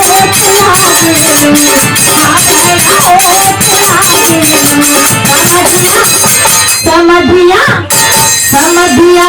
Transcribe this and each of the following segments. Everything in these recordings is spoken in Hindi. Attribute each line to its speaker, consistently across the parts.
Speaker 1: समधिया समधिया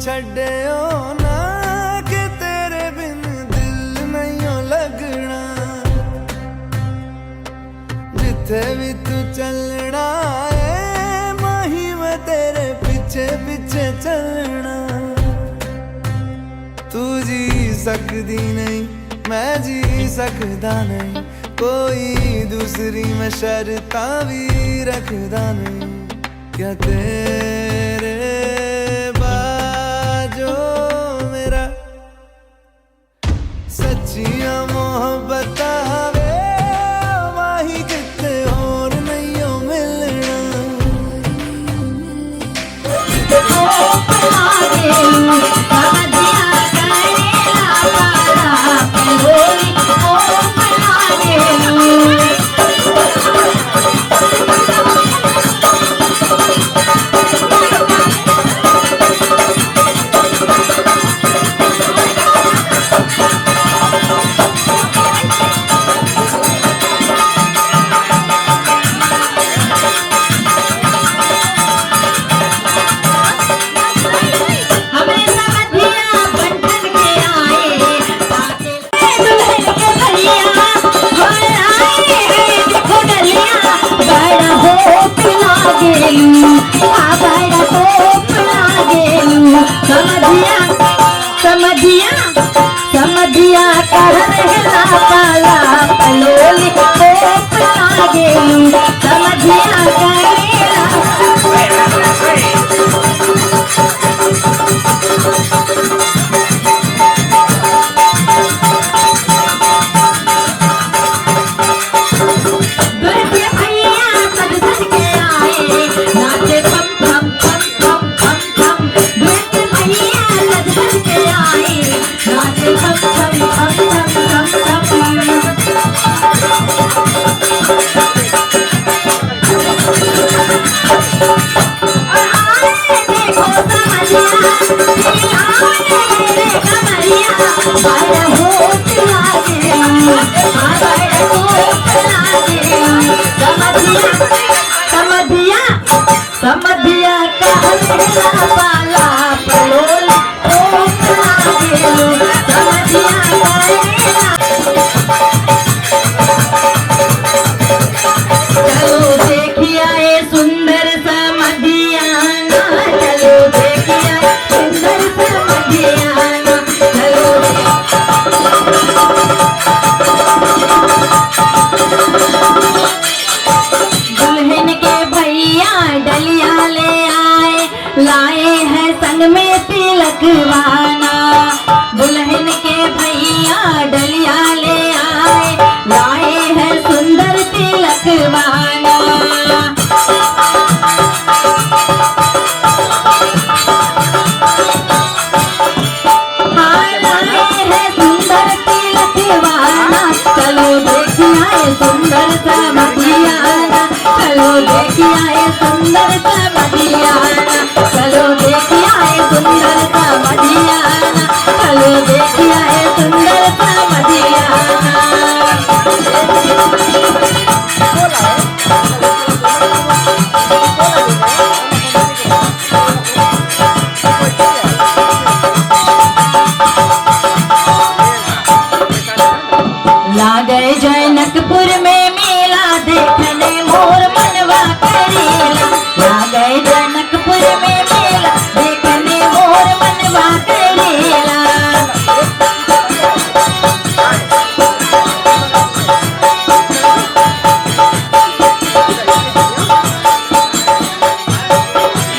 Speaker 2: छड्डियो ना कि तेरे बिन दिल नहीं लगना, जिथे भी तू चलना है माही मैं तेरे पीछे पीछे चलना। तू जी सकदी नहीं मैं जी सकदा नहीं, कोई दूसरी मैं शर्तां भी रखदा नहीं। क्या तेरे बाजो मेरा सच्चियां मोहब्बत वे माही किते होर नहीं हो मिलना।
Speaker 1: समझिया कर रहला पाला पलोली कोप लागेलू, समझिया करेला दुर्गे भैया सज सज के आए नाचे पम पम पम पम पम पम। दुर्गे भैया सज सज के आए चलो समधिया करेला चलो देखिया ये सुंदर समधियाना चलो देखिया सुंदर समधियाना चलो दुल्हन के भैया डलिया ले आए लाए हैं संग में तिलकवाना दुल्हन के भैया डलिया ले आए लाए हैं सुंदर तिलकवाना हाँ लाए हैं सुंदर तिलकवाना चलो देखिया ये सुंदर समधियाना चलो देखिया ये सुंदर समधियाना चलो देखिया ये सुंदर समधियाना चलो देखिया ये सुंदर समधियाना ला गए जनकपुर में मेला देखने मोर मनवा करेला ला गए जनकपुर में मेला देखने मोर मनवा करेला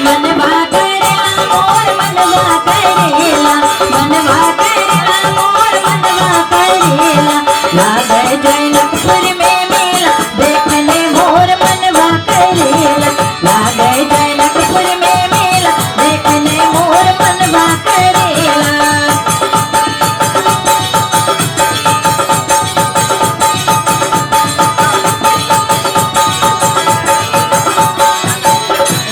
Speaker 1: मनवा करेला मोर मनवा करेला मनवा करेला मोर मनवा करेला ला गए जनकपुर में मेला देखने मोर मनवा करेला ला गए जनकपुर में मेला देखने मोर मनवा करेला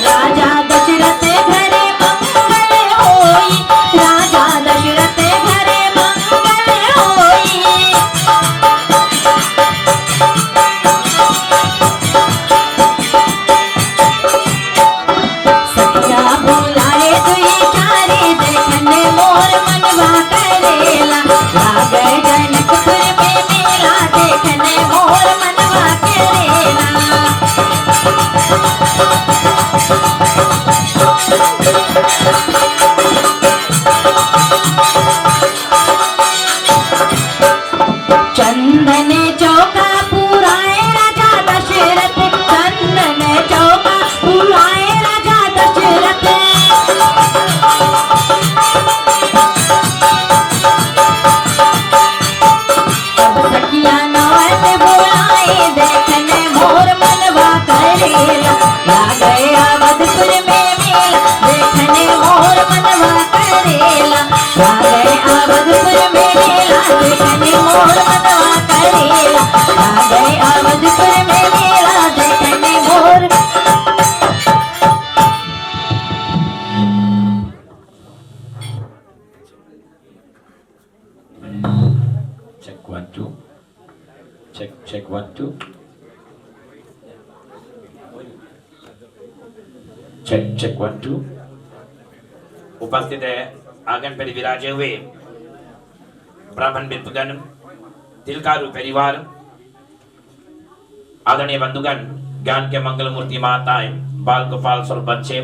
Speaker 1: राजा दशरथ घरे मंगल होई राजा दशरथ घरे मंगल होई सखिया बुलाए दुई चारे देखने मोर मनवा करेला ला गए जनकपुर में मेला देखने मोर मनवा करेला चंदन चौका पुराए राजा दशरथ चंदन चौका पुराए राजा दशरथ अब सखिया नवत बुलाए देखने मोर मनवा करेला ला गए अवधपुर में मेला देखने मोर मनवा करेला ला गए अवधपुर में मेला देखने मोर मनवा करेला ला गए अवधपुर में मेला देखने मोर
Speaker 3: Check 1 2 check 1 2 check 1 2 उपस्थित है आंगन पर विराजे हुए ब्राह्मण मित्रगण तिलकारु परिवार आदरणीय बंधुगण ज्ञान के मंगल मूर्ति माताएं बाल गोपाल स्वरूप बच्चे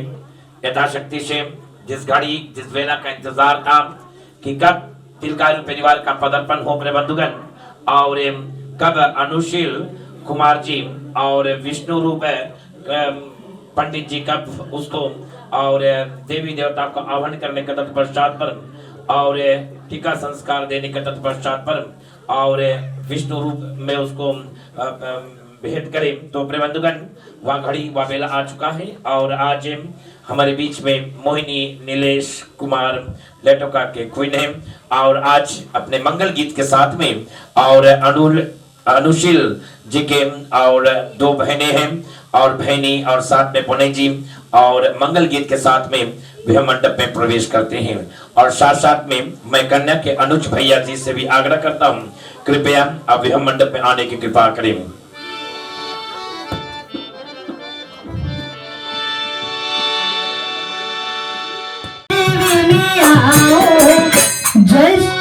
Speaker 3: यथाशक्ति से जिस घड़ी जिस वेला का इंतजार था कि कब तिलकारु परिवार का पदार्पण हो अपने बंधुगण और कब अनुशील कुमार जी और विष्णु रूप पंडित जी कब उसको और देवी देवता को आह्वान करने के तत्पश्चात पर और टीका संस्कार देने के तत्पश्चात पर और विष्णु रूप में उसको भेंट करे तो अपने बंधुगण वह घड़ी वह बेला आ चुका है और आज हमारे बीच में मोहिनी नीलेश कुमार लेटोका के क्वीन है और आज अपने मंगल गीत के साथ में और अनुशील जी के और दो बहनें हैं और बहनी और साथ में पुणे जी और मंगल गीत के साथ में विवाह मंडप में प्रवेश करते हैं और साथ साथ में मैं कन्या के अनुज भैया जी से भी आग्रह करता हूँ कृपया आप विवाह मंडप में आने की कृपा करें।
Speaker 1: जय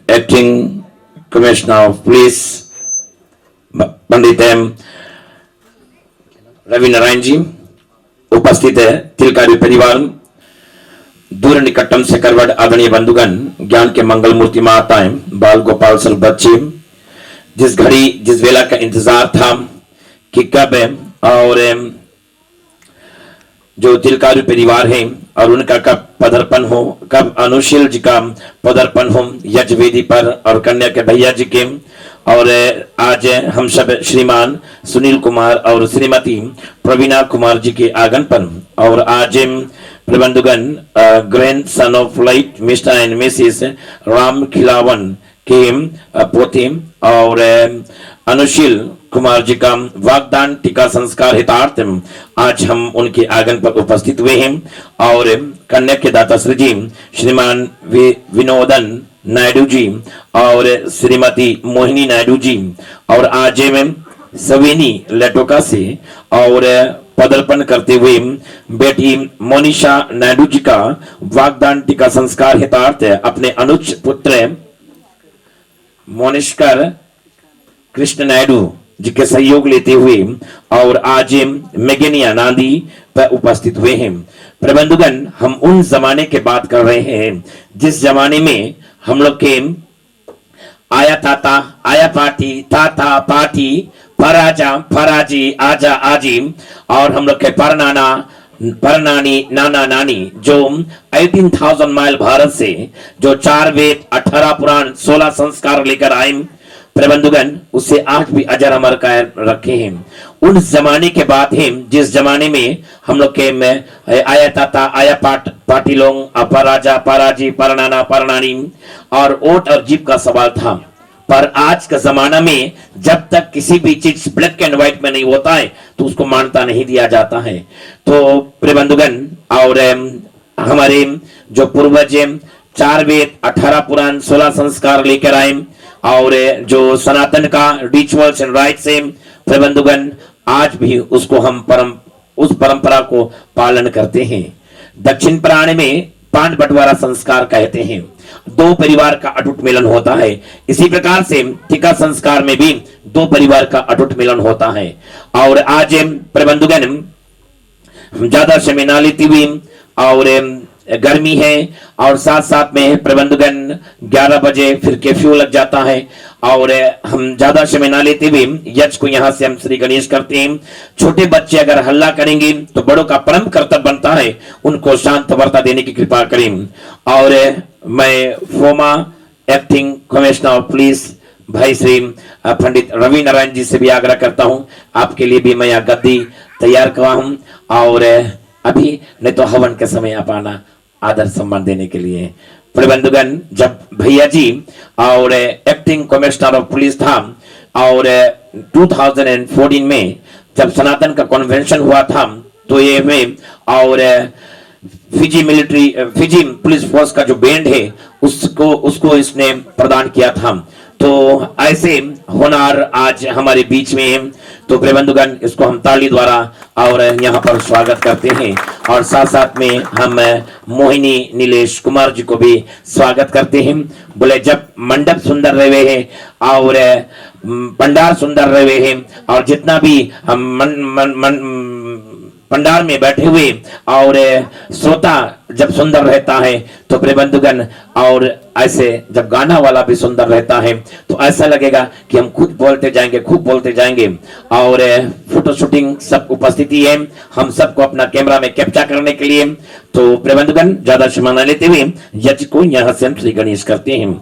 Speaker 3: Acting Commissioner of Police पंडित रवि नारायण जी, उपस्थित है तिलकारी परिवार, दूर निकटम से करवट आदरणीय बंधुगण, ज्ञान के मंगल मूर्ति माताएं, बाल गोपाल सर बच्चे, जिस घड़ी जिस वेला का इंतजार था कि कब और जो तिलकारी परिवार है और उनका कब पदार्पण हो, कब अनुशील जी का पदार्पण हो यज्ञ वेदी पर और कन्या के भैया जी के, और आज हम सब श्रीमान सुनील कुमार और श्रीमती प्रवीणा कुमार जी के आगमन पर, और आज प्रबंधगण grandson of late Mister and Mrs Ram Khilawan के पोते और अनुशील कुमार जी का वागदान टीका संस्कार हितार्थ आज हम उनके आगमन पर उपस्थित हुए हैं, और कन्या के दाता श्री जी श्रीमान विनोदन नायडू जी और श्रीमती मोहिनी नायडू जी, और आज सवेनी लेटोका से और पदार्पण करते हुए बेटी मोनिशा नायडू जी का वागदान टीका संस्कार हितार्थ अपने अनुज पुत्र मोनिष्कर कृष्ण नायडू जी के सहयोग लेते हुए और आज मेगेनिया नांदी पर उपस्थित हुए हैं। प्रबंधगण, हम उन जमाने के बात कर रहे हैं जिस जमाने में हम लोग के आया ताता, आया पाटी, ताता पाटी, पराजा पराजी, आजा आजी, और हम लोग के परनाना परनानी, नाना नानी, जो 18,000 माइल भारत से जो 4 वेद 18 पुराण 16 संस्कार लेकर आए प्रबंधगण, उससे आज भी अजर अमर कायम रखे हैं। उन जमाने के बात है जिस जमाने में हम लोग के आया ताता, आया पाटी लोग, अपराजा पराजी, परनाना परनानी और ओट और जीप का सवाल था। पर आज का जमाना में जब तक किसी भी चीज ब्लैक एंड व्हाइट में नहीं होता है तो उसको मान्यता नहीं दिया जाता है। तो प्रबंधगण, और हमारे जो पूर्वज 4 वेद 18 पुराण 16 संस्कार लेकर आए और जो सनातन का रिचुअल्स एंड राइट्स है प्रबंधगण, आज भी उसको हम उस परंपरा को पालन करते हैं। दक्षिण प्राण में पांच बंटवारा संस्कार कहते हैं, 2 परिवार का अटूट मिलन होता है। इसी प्रकार से टीका संस्कार में भी 2 परिवार का अटूट मिलन होता है। और आज प्रबंधगण ज्यादा समय ना लेती हुई, और गर्मी है और साथ साथ में प्रबंधगण 11 बजे फिर कर्फ्यू लग जाता है, और हम ज्यादा समय ना लेते हुए यज्ञ को यहाँ से हम श्री गणेश करते हैं। छोटे बच्चे अगर हल्ला करेंगे तो बड़ों का परम कर्तव्य बनता है उनको शांत वार्ता देने की कृपा करें। और मैं फोमा एक्टिंग कमिश्नर ऑफ पुलिस भाई श्री पंडित रवि नारायण जी से भी आग्रह करता हूं, आपके लिए भी मैं यह गद्दी तैयार करवा हूं, और अभी नहीं तो हवन के समय आप आना आदर सम्मान देने के लिए। प्रबंधगण, जब भैया जी और एक्टिंग कमिश्नर ऑफ पुलिस था, और 2014 में जब सनातन का कन्वेंशन हुआ था, तो ये में और फिजी पुलिस फोर्स का जो बैंड है उसको इसने प्रदान किया था। तो ऐसे होनार आज हमारे बीच में है। तो प्रबंधगण, इसको हम ताली द्वारा और यहाँ पर स्वागत करते हैं, और साथ साथ में हम मोहिनी नीलेश कुमार जी को भी स्वागत करते हैं। बोले जब मंडप सुंदर रहे हैं और पंडार सुंदर रहे हैं, और जितना भी पंडार में बैठे हुए और श्रोता जब सुंदर रहता है, तो प्रबंधगण, और ऐसे जब गाना वाला भी सुंदर रहता है, तो ऐसा लगेगा कि हम खुद बोलते जाएंगे, खूब बोलते जाएंगे। और फोटो शूटिंग सब उपस्थिति है, हम सबको अपना कैमरा में कैप्चर करने के लिए। तो प्रबंधगण, ज्यादा समय न लेते हुए यज्ञ को यहाँ से हम श्री गणेश करते हैं।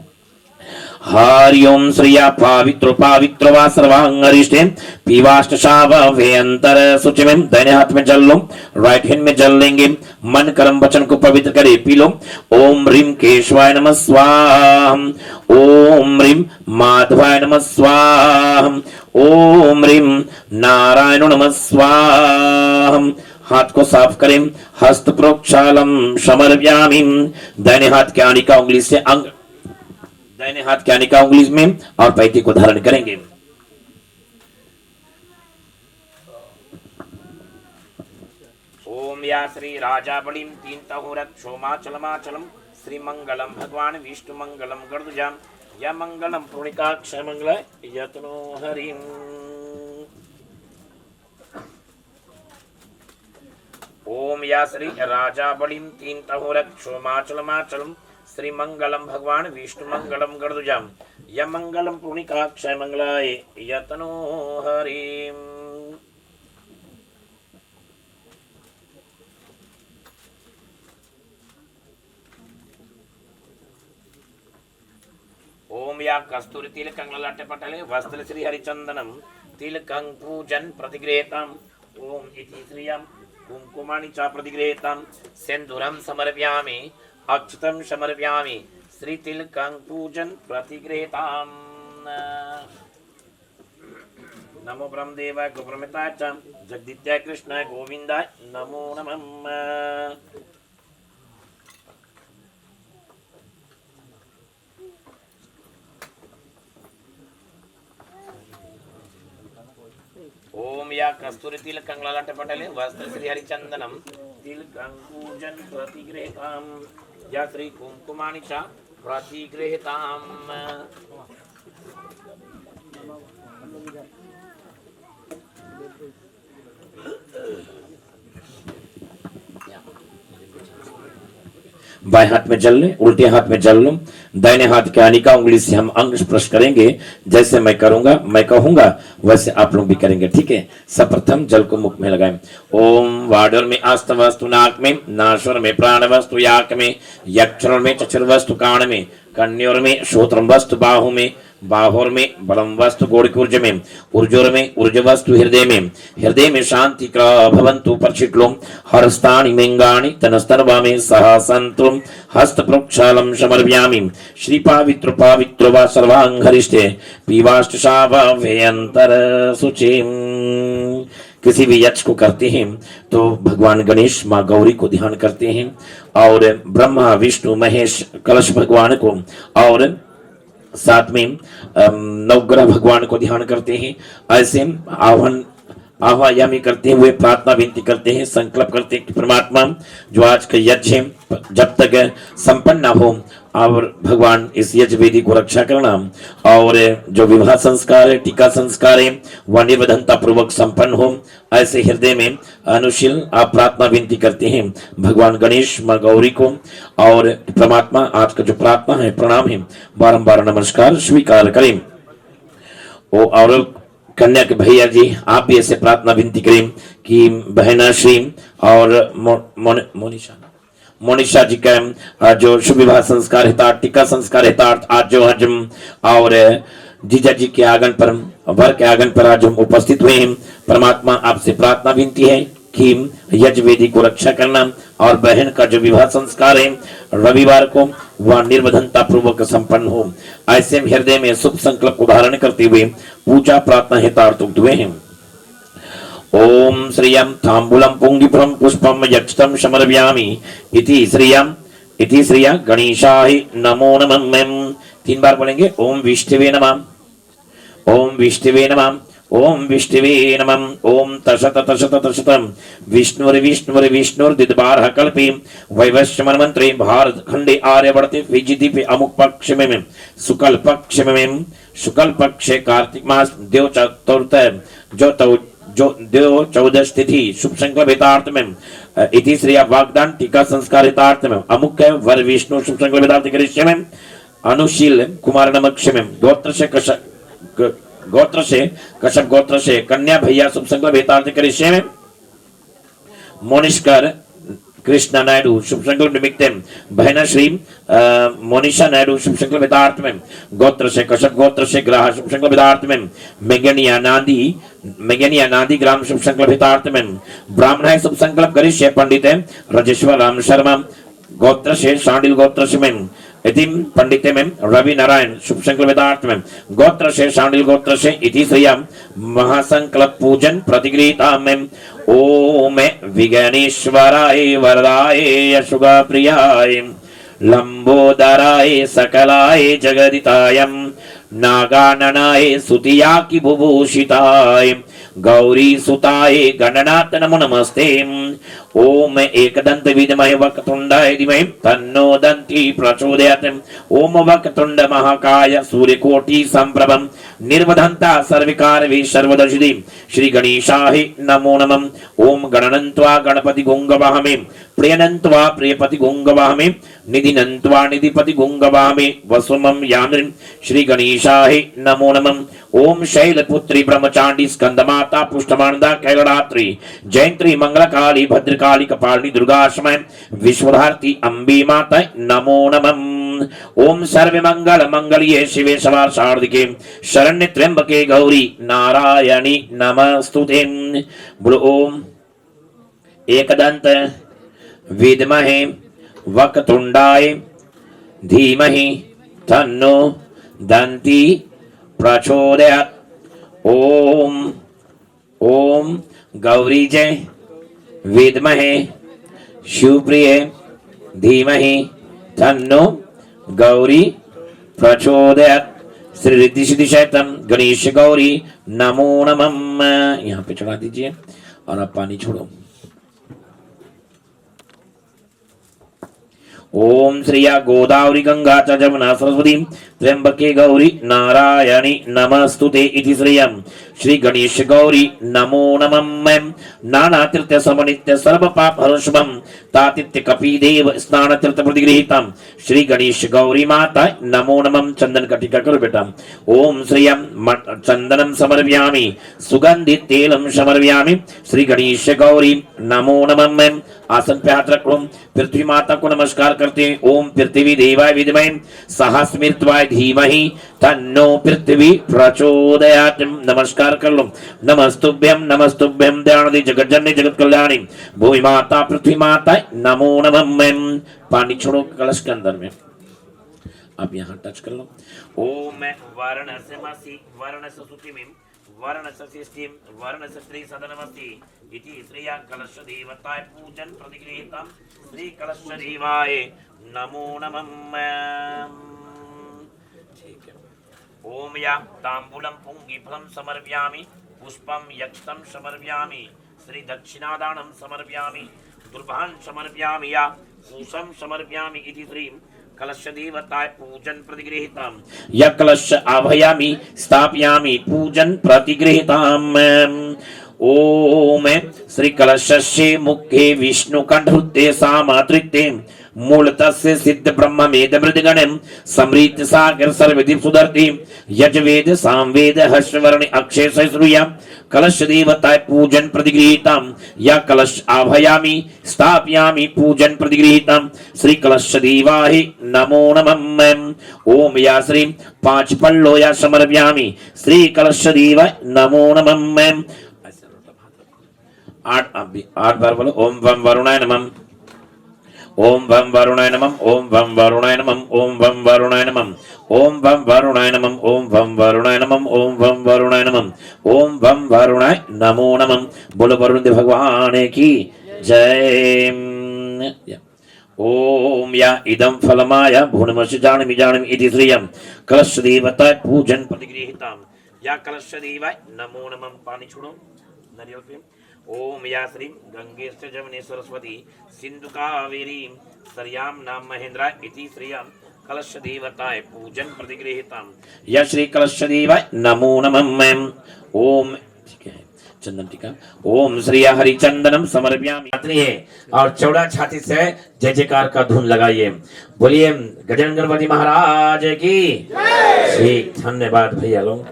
Speaker 3: हरि ओम श्रिया पावित्र वा सर्वांगरिष्टे पीवाष्ट शावे अंतर सूचि में। दाहिने हाथ में जल लो, राइट हैंड में जल लेंगे, मन कर्म वचन को पवित्र करे पी लो। ओम ह्रीम केशवाय नमः स्वाहा, ओम ह्रीम माधवाय नमः स्वाहा, ओम ह्रीम नारायण नमः स्वाहा। हाथ को साफ करें, हस्त प्रोक्षालम समर्पयामि। दाहिने हाथ के आनिका उंगली से अंग, दाहिने हाथ के आनिका उंगली में और पैती को धारण करेंगे। ओम या श्री राजा बलिम तीन तहुरत क्षोमाचलमाचलम श्री मंगलम भगवान विष्णु मंगलम गर्दजाम या मंगलम पूर्णिकाक्ष मंगल यत्नो हरिम। ओम या श्री राजा बलिम तीन तहुरत क्षोमाचलमाचलम श्री मंगलम भगवान विष्णु मंगलम गर्दजाम या मंगलम पूर्णिकाक्षय मंगलाय यतनो हरिम। ओम या कस्तूरी तिलकं ललाटे पटले वस्त्र श्री हरिचंदनम तिलकं पूजन प्रतिगृहीतम्। ओम इति श्रियं कुंकुमानि च प्रतिगृहीतम् सिंदूरं समर्पयामि अक्षतम समर्पयामि श्री तिलकं पूजन प्रतिगृहीताम्। नमो ब्रह्मदेवाय गोब्रह्मताय च जगदित्याय कृष्णाय गोविंदाय नमो नमः। ओम या कस्तूरी तिलकं ललाटे पटले वस्त्र श्री हरिचंदनम तिलकं पूजन प्रतिगृहीताम् या श्री कुंकुमानि च प्रतिगृहीताम्। बाएं हाथ में जल ले, उल्टे हाथ में जल लो। दाहिने हाथ के आनिका उंगली से हम अंग स्पर्श करेंगे। जैसे मैं करूंगा, मैं कहूंगा, वैसे आप लोग भी करेंगे, ठीक है। सर्वप्रथम जल को मुख में लगाएं। ओम वाडोर में आस्त वस्तु नाक में, नाश्वर में प्राण वस्तु याक में, यक्षर में चक्षुर वस्तु कान में, कन्योर में श्रोत्रम वस्तु बाहु में, बाहोर में बलम वस्तु गोड़कुर्ज में, ऊर्जोर में ऊर्ज वस्तु हृदय में शांति भवन्तु परचिट्लो हरस्तानि मिंगानि तनस्तर्वा में सह सन्तु हस्त प्रोक्षालम समर्पयामि श्री पावित्र वा सर्वांगरिष्टे पीवाष्ट शावयंतर शुचिम। किसी भी यज्ञ को करते हैं तो भगवान गणेश माँ गौरी को ध्यान करते हैं, और ब्रह्मा विष्णु महेश कलश भगवान को, और साथ में नवग्रह भगवान को ध्यान करते हैं। ऐसे आह्वायामी करते हुए प्रार्थना विनती करते हैं, संकल्प करते हैं कि परमात्मा जो आज का यज्ञ है जब तक संपन्न न हो, और भगवान इस यज्ञ वेदी को रक्षा करना, और जो विवाह संस्कार है, टीका संस्कार है, वह निर्विघ्नता पूर्वक संपन्न हो। ऐसे हृदय में अनुशील आप प्रार्थना विनती करते हैं भगवान गणेश माँ गौरी को। और परमात्मा आज का जो प्रार्थना है, प्रणाम है, बारंबार नमस्कार स्वीकार करें। और कन्या के भैया जी आप भी ऐसे प्रार्थना विनती करें कि बहना श्री और मोनिशा जी का जो शुभ विवाह संस्कार हेता, टीका संस्कार हेता, आज जो हजम और जीजा जी के आंगन पर, वर के आंगन पर आज हम उपस्थित हुए हैं। परमात्मा आपसे प्रार्थना विनती है कि यज्ञवेदी को रक्षा करना और बहन का जो विवाह संस्कार है रविवार को वह निर्विघ्नता पूर्वक संपन्न हो। ऐसे में हृदय में शुभ संकल्प को धारण करते हुए पूजा प्रार्थना हेतार्थ हुए हैं। ओम श्रियं तांबूलम पुंगिफलम पुष्पम यक्षतम समर्पयामि इति श्रिया गणेशाय नमो नमः। 3 बार बोलेंगे। ओम विष्णवे नमः, ओम विष्णवे नमः, ओम विष्णवे नमः। ओम तशत तशत तशतम विष्णुर्दिद्बारः कल्पे वैवस्वत मंत्रे भारत खंडे आर्यवर्ते विजिति अमुक पक्ष में शुक्ल पक्षे कार्तिक मास देव चतुर्थ जो देव 14 तिथि शुभ संकल्प हितार्थ में इति श्रेय वाग्दान टीका संस्कार हितार्थ में अमुक वर विष्णु शुभ संकल्प हितार्थ करिष्ये में अनुशील कुमार नमक्ष में गोत्र से कश्यप गोत्र से कन्या भैया शुभ संकल्प हितार्थ करिष्ये में मोनिष्कर कृष्णा नायडू शुभ संकल्प निमित्ते बहना श्री मोनिशा नायडू शुभ संकल्प हितार्थ में गोत्र से कश्यप गोत्र से ग्राह शुभ संकल्प हितार्थ में मेगनिया नांदी ग्राम शुभ संकल्प हितार्थ में ब्राह्मण शुभ संकल्प करिष्ये पंडित राजेश्वर राम शर्मा गोत्र से शांडिल गोत्र से में इति पंडित में रवि नारायण शुभ संकल्प हितार्थ में गोत्र से शांडिल गोत्र से इति श्रिया महासंकल्प पूजन प्रतिगृहीता में ओम विघ्नेश्वराय वरदाय यशुगा प्रियाय लंबोदराय सकलाय जगदिताय नागाननाय सुतिया की बुभूषिताय गौरी सुताय गणनाथ नमो नमस्ते। ओम एकदंत विद्महे वक्रतुंडाय धीमहि तन्नो दन्ति प्रचोदयात्। ओम वक्रतुंड महाकाय सूर्यकोटि संप्रभं निर्वधन्ता सर्विकार सर्वदर्शिति श्री गणेशाय नमो नमः। ओम गणनन्त्वा गणपति गुंगवाहमे प्रियनन्त्वा प्रियपति गुंगवाहमे निधिनन्त्वा निधिपति गुंगवाहमे वसुमं यामिन् श्री गणेशाय नमो नमः। ओम शैलपुत्री ब्रह्मचांडी स्कंदमाता पुष्टमानदा कैलरात्रि जयंत्री मंगलकाली भद्रकाली कपालिनी दुर्गाश्रमय विश्वधारती अंबी माता नमो नमः। ओम सर्व मंगल मंगलिये शिवे सवार शारदिके शरण्य त्र्यंबके गौरी नारायणी नमस्तुते। बोलो ओम एकदंत विद्महे वक्रतुंडाय धीमहि तन्नो दन्ति प्रचोदयात्। ओम ओम गौरी जय विद्महे शिवप्रिय धीमहि तन्नो गौरी प्रचोदयात्। श्री रिद्धि सिद्धि शैतम गणेश गौरी नमो नमः। यहाँ पे चढ़ा दीजिए और अब पानी छोड़ो। ओम श्रिया गोदावरी गंगा च जमुना सरस्वती त्र्यंबके गौरी नारायणी नमस्तुते इति श्रियं श्री गणेश गौरी नमो नमः। नाना तीर्थ समनित्य सर्व पाप हर्षभं तातित्य कपि देव स्नान तीर्थ प्रतिगृहीतम श्री गणेश गौरी माता नमो नमः। चंदन का टीका करो बेटा। ओम श्रियं चंदनम समर्पयामि सुगंधित तेलम समर्पयामि श्री गणेश गौरी नमो नमः। आसन पे हाथ रखो। पृथ्वी माता को नमस्कार करते हैं। ओम पृथ्वी देवाय विद्महे सहस्मित्वाय धीमहि तन्नो पृथ्वी प्रचोदयात्। नमस्कार कर लो। नमस्तुभ्यं दयानिधि जगज्जननी जगत कल्याणी भूमि माता पृथ्वी माता नमो नमः। पानी छोड़ो कलश के अंदर में। अब यहाँ टच कर लो। ओम वाराणसी वाराणसी वर्णससिष्टिं वर्णसस्त्री सदनमस्ति इति श्रिया कलश देवताय पूजन प्रतिगृहीतम श्री कलश देवाय नमो नमः। ठीक है। ओम या तांबूलम पुंगिफलम समर्पयामि पुष्पम यक्षतम समर्पयामि श्री दक्षिणादानं समर्पयामि दुर्भान समर्पयामि या कुशम समर्पयामि इति श्री कलश देवताय पूजन प्रतिगृहीतम या कलश आभयामि स्थापयामि पूजन प्रतिगृहीतम। ओम श्री कलशस्य मुखे विष्णु कंठुत्ते सामात्रित्ते मूलतस्य सिद्ध ब्रह्म वेद मृदगणम समृत सागर सर्वदीप सुदर्ति यजवेद सामवेद हर्षवर्ण अक्षय सैश्रूया कलश देवताय पूजन प्रतिगृहीतम या कलश आभयामि स्थापयामि पूजन प्रतिगृहीतम श्री कलश देवाहि नमो नमः ओम या श्री पांच पल्लो या समर्पयामि श्री कलश देवाय नमो नमः आठ बार बोलो ओम वम वरुणाय नमः ओम वम वरुणाय नमः ओम वम वरुणाय नमः ओम वम वरुणाय नमः ओम वम वरुणाय नमः ओम वम वरुणाय नमः ओम वम वरुणाय नमः ओम वम वरुणाय नमो नमः बोलो वरुण देव भगवान की जय ओम या इदं फलमाय भुवनमसि जानामि जानामि इति श्रियं कलश देवताय पूजन प्रतिगृहीतां या कलश देवाय नमो नमः पानी छोड़ो नारियल पे ओम या श्री गंगेश्च जमने सरस्वती सिंधु कावेरी सरयाम नाम महेंद्रा इति श्रियं कलश देवताय पूजन प्रतिगृहीतां या श्री कलश देवाय नमो नमः ओम चंदन टीका ओम श्री हरिचंदनम समर्पयामि है और चौड़ा छाती से जय जयकार का धुन लगाइए बोलिए गजानन गणपति महाराज की ठीक धन्यवाद भैया लोग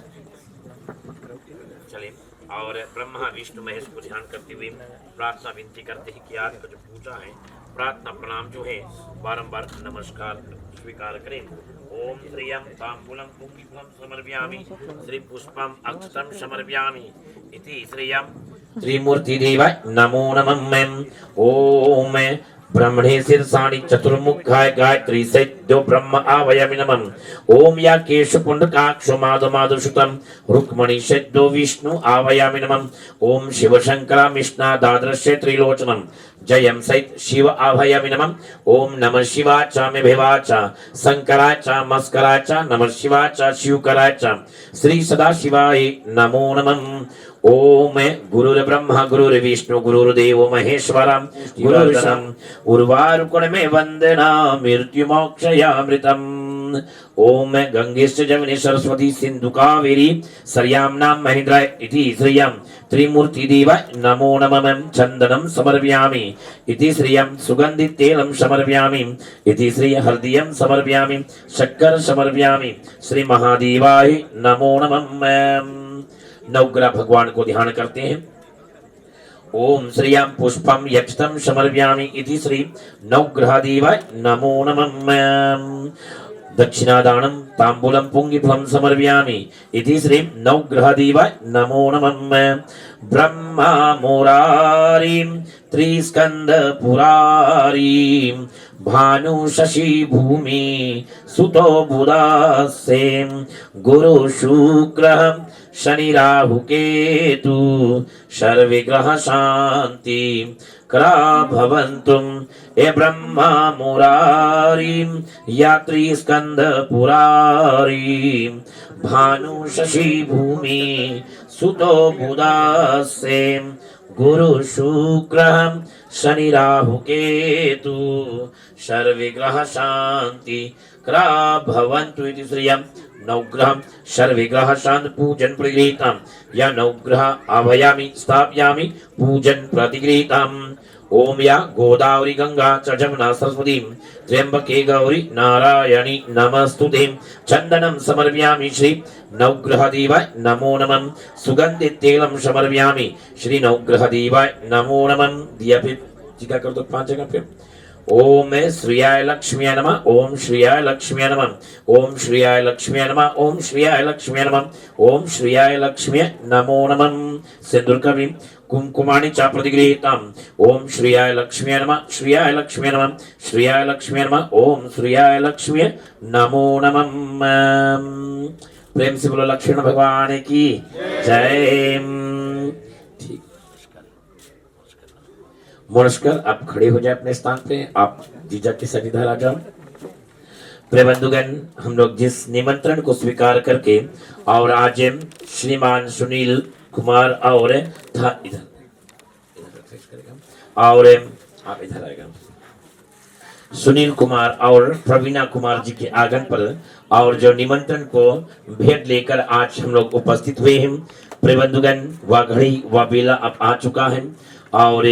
Speaker 3: चलिए और ब्रह्मा विष्णु महेश को ध्यान करते हुए प्रार्थना विनती करते हैं कि आज का जो पूजा है प्रार्थना प्रणाम जो है बारंबार नमस्कार स्वीकार करें ओम श्रियं तांबूलं पुष्पं समर्पयामि श्री पुष्पम अक्षतं समर्पयामि इति श्रियं त्रिमूर्ति देवाय नमो नमः ओम ब्रह्मणे शीर्षाणि चतुर्मुखाय गायत्री सैद्यो ब्रह्म आवयामि नमः ओम या केश पुंडकाक्षो माधुमाधुसुतं रुक्मणी सैद्यो विष्णु आवयामि नमः ओम शिव शंकरा मिष्णा दादृश्य त्रिलोचनम जयम सहित शिव आभयामि नमः ओम नमः शिवाच मे भेवाच शंकराच मस्कराच नमः शिवाच शिवकराच श्री सदाशिवाय नमो नमः ओम गुरुर्ब्रह्मा गुरुर्विष्णु गुरुर्देवो महेश्वरम गुरुर्शम उर्वारुकोण में वंदना मृत्यु मोक्षयामृतम ओम गंगेश्च जमने सरस्वती सिंधु कावेरी सरयाम नाम महेंद्रा इति श्रियं त्रिमूर्ति देवाय नमो नमः चंदनम समर्पयामि इति श्रियं सुगंधित तेलम समर्पयामि इति श्री हृदयम समर्पयामि शक्कर समर्पयामि श्री महादेवाय नमो नमः नवग्रह भगवान को ध्यान करते हैं ओम श्रियं पुष्पम यक्षतं समर्पयामि इति श्री नवग्रह देवाय नमो नमः दक्षिणादानं तांबूलं पुंगिफलं समर्पयामि इति श्री नवग्रह देवाय नमो नमः ब्रह्मा मुरारीं त्रिस्कंद पुरारीं भानु शशि भूमि सुतो बुधासें गुरु शुक्र शनि राहु केतु सर्वविग्रह शांति करा भवन्तुम ए ब्रह्मा मुरारीं यात्री स्कंद पुरारीं भानु शशि भूमि सुतो बुधासें गुरु शुक्र शनि राहु केतु सर्वविग्रह शांति करा भवन्तु इति श्रियं नवग्रह सर्वविग्रह शांत पूजन प्रतिगृहीतां या नवग्रह आभयामि स्थापयामि पूजन प्रतिगृहीतां ओम या गोदावरी गंगा च जमुना सरस्वती त्र्यंबके गौरी नारायणी नमस्तुते चंदनं समर्पयामि श्री नवग्रह देवाय नमो नमः सुगंधित तेलम समर्पयामि श्री नवग्रह देवाय नमो नमः दिया पे टीका कर दो 5 जगह पे ओम श्रियाय लक्ष्म्याय नमः ओम श्रियाय लक्ष्म्याय नमः ओम श्रियाय लक्ष्म्याय नमः ओम श्रियाय लक्ष्म्याय नमः ओम श्रियाय लक्ष्म्याय नमो नमः सिंदूर कवि कुमकुमाणि च प्रतिगृहीताम् ओम श्रियाय लक्ष्म्याय नमः श्रियाय लक्ष्म्याय नमः श्रियाय लक्ष्म्याय नमः ओम श्रियाय लक्ष्म्याय नमो नमः प्रेम से बोलो लक्ष्मण भगवान की जय मोरस्कर आप खड़े हो जाए अपने स्थान पे आप जीजा के साथ इधर आ जाओ प्रेबंधुगण हम लोग जिस निमंत्रण को स्वीकार करके और आज श्रीमान सुनील कुमार और था इधर और आप इधर आएगा सुनील कुमार और प्रवीणा कुमार जी के आगमन पर और जो निमंत्रण को भेंट लेकर आज हम लोग उपस्थित हुए हैं प्रेबंधुगण वह घड़ी वह बेला अब आ चुका है और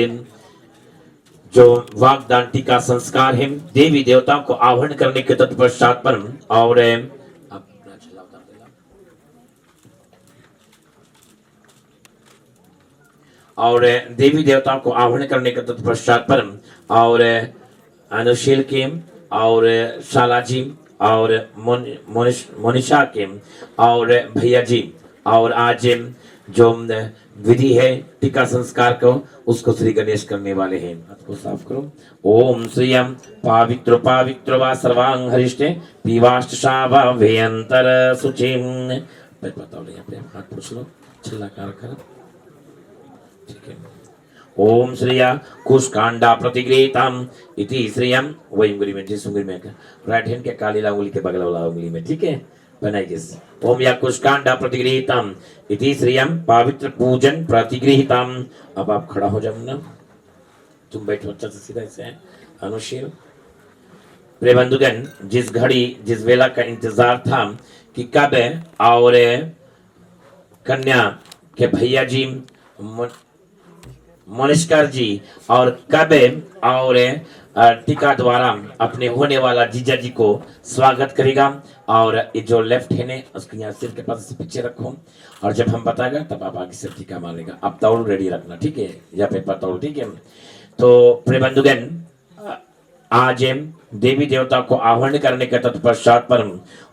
Speaker 3: जो वागदान टीका संस्कार है देवी देवताओं को आह्वान करने के तत्पश्चात पर और देवी देवताओं को आह्वान करने के तत्पश्चात पर और अनुशील के और शाला जी और मोनिशा के और भैया जी और आज जो विधि है टीका संस्कार को उसको श्री गणेश करने वाले हैं। हाथ को साफ करो। ओम श्रियम पवित्र पवित्र वा सर्वांग हरिष्टे पीवाष्ट शावा वेयंतर सुचिम। बताओ यहाँ पे हाथ पूछ लो छिल्ला कार कर। ठीक है। ओम श्रिया कुशकांडा प्रतिगृहीतम इति श्रियम वही उंगली में जिस उंगली में राइट हैंड के काली उंगली के बगल वाला उंगली में। ठीक है बनाइए। ओम या कुशकांडा प्रतिगृहीतम इति श्रियम पवित्र पूजन प्रतिगृहीतम। अब आप खड़ा हो जाओ ना, तुम बैठो अच्छा से सीधा से अनुशील। प्रिय बंधुगण, जिस घड़ी जिस वेला का इंतजार था कि कब और कन्या के भैया जी मोनिष्कर जी और कब और टीका द्वारा अपने होने वाला जीजा जी को स्वागत करेगा। और ये जो लेफ्ट हैंड है उसको यहाँ सिर के पास से पीछे रखो और जब हम बताएगा तब आप आगे से टीका मारेगा। आप तौल रेडी रखना, ठीक है, या पेपर तौल। ठीक है। तो प्रिय बंधुगण, आज देवी देवता को आह्वान करने के तत्पश्चात पर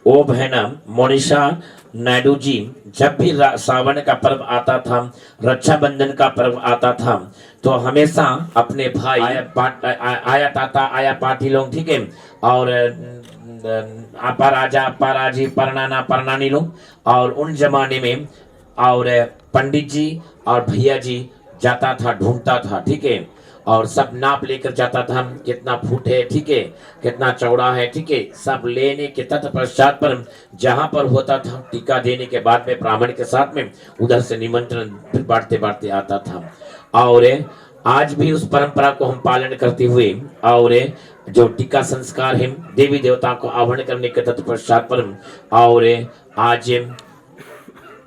Speaker 3: ओ बहन मोनिशा नायडू जी जब भी सावन का पर्व आता था, रक्षाबंधन का पर्व आता था, तो हमेशा अपने भाई आया ताता आया पाटी लोग, ठीक है, और आपा राजा आपा राजी परनाना परनानी लोग, और उन जमाने में और पंडित जी और भैया जी जाता था ढूंढता था, ठीक है, और सब नाप लेकर जाता था कितना फुट है, ठीक है, कितना चौड़ा है, ठीक है, सब लेने के तत्पश्चात पर जहां पर होता था टीका देने के बाद में ब्राह्मण के साथ में उधर से निमंत्रण बांटते बांटते आता था। और आज भी उस परंपरा को हम पालन करते हुए और जो टीका संस्कार है देवी देवता को आह्वान करने के तत्पश्चात पर और आज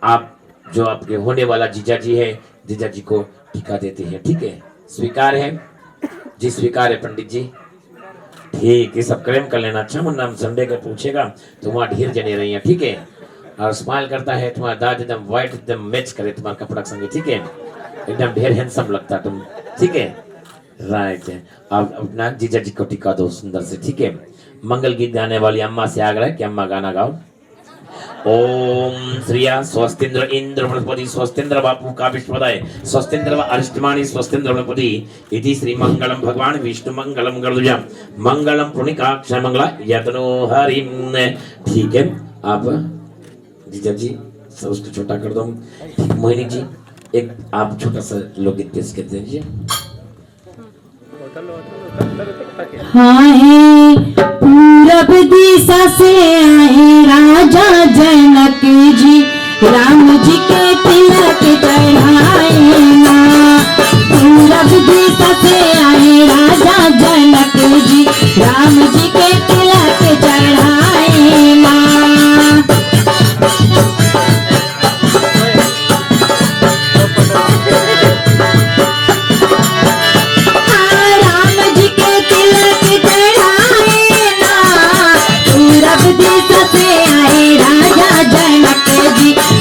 Speaker 3: आप जो आपके होने वाला जीजा जी है, जीजा जी को टीका देते हैं। ठीक है, स्वीकार है जी, स्वीकार है पंडित जी। ठीक है, सब क्लेम कर लेना। अच्छा मुन्ना, संडे का पूछेगा तो वहाँ ढेर जने रही है, ठीक है, और स्माइल करता है, तुम्हारा दाद एकदम व्हाइट एकदम मैच करे तुम्हारे कपड़ा संगे, ठीक है, एकदम ढेर हैंडसम लगता तुम, ठीक है, राइट है। अब अपना जीजा जी को टीका दो सुंदर से, ठीक है। मंगल गीत गाने वाली अम्मा से आग्रह कि अम्मा गाना गाओ। ओम श्रिया स्वस्तिंद्र इंद्र बृहस्पति स्वस्तिंद्र बापू का विष्णुपदाय स्वस्तिंद्र अरिष्टमाणि स्वस्तिंद्र बृहस्पति इति श्री मंगलम भगवान विष्णु मंगलम गरुड़ध्वजा मंगलम पुण्यकाक्ष मंगला यतनो हरिम। ठीक है, आप जीजा जी सब उसको छोटा कर दो। ठीक, मोहिनी जी एक आप छोटा सा लोकगीत पेश कर दीजिए।
Speaker 1: हाय पूरब दिशा से आए राजा जनक जी, राम जी के तिलक चढ़ाए ना। पूरब दिशा से आए राजा जनक जी, राम जी के तिलक चढ़ाए ना।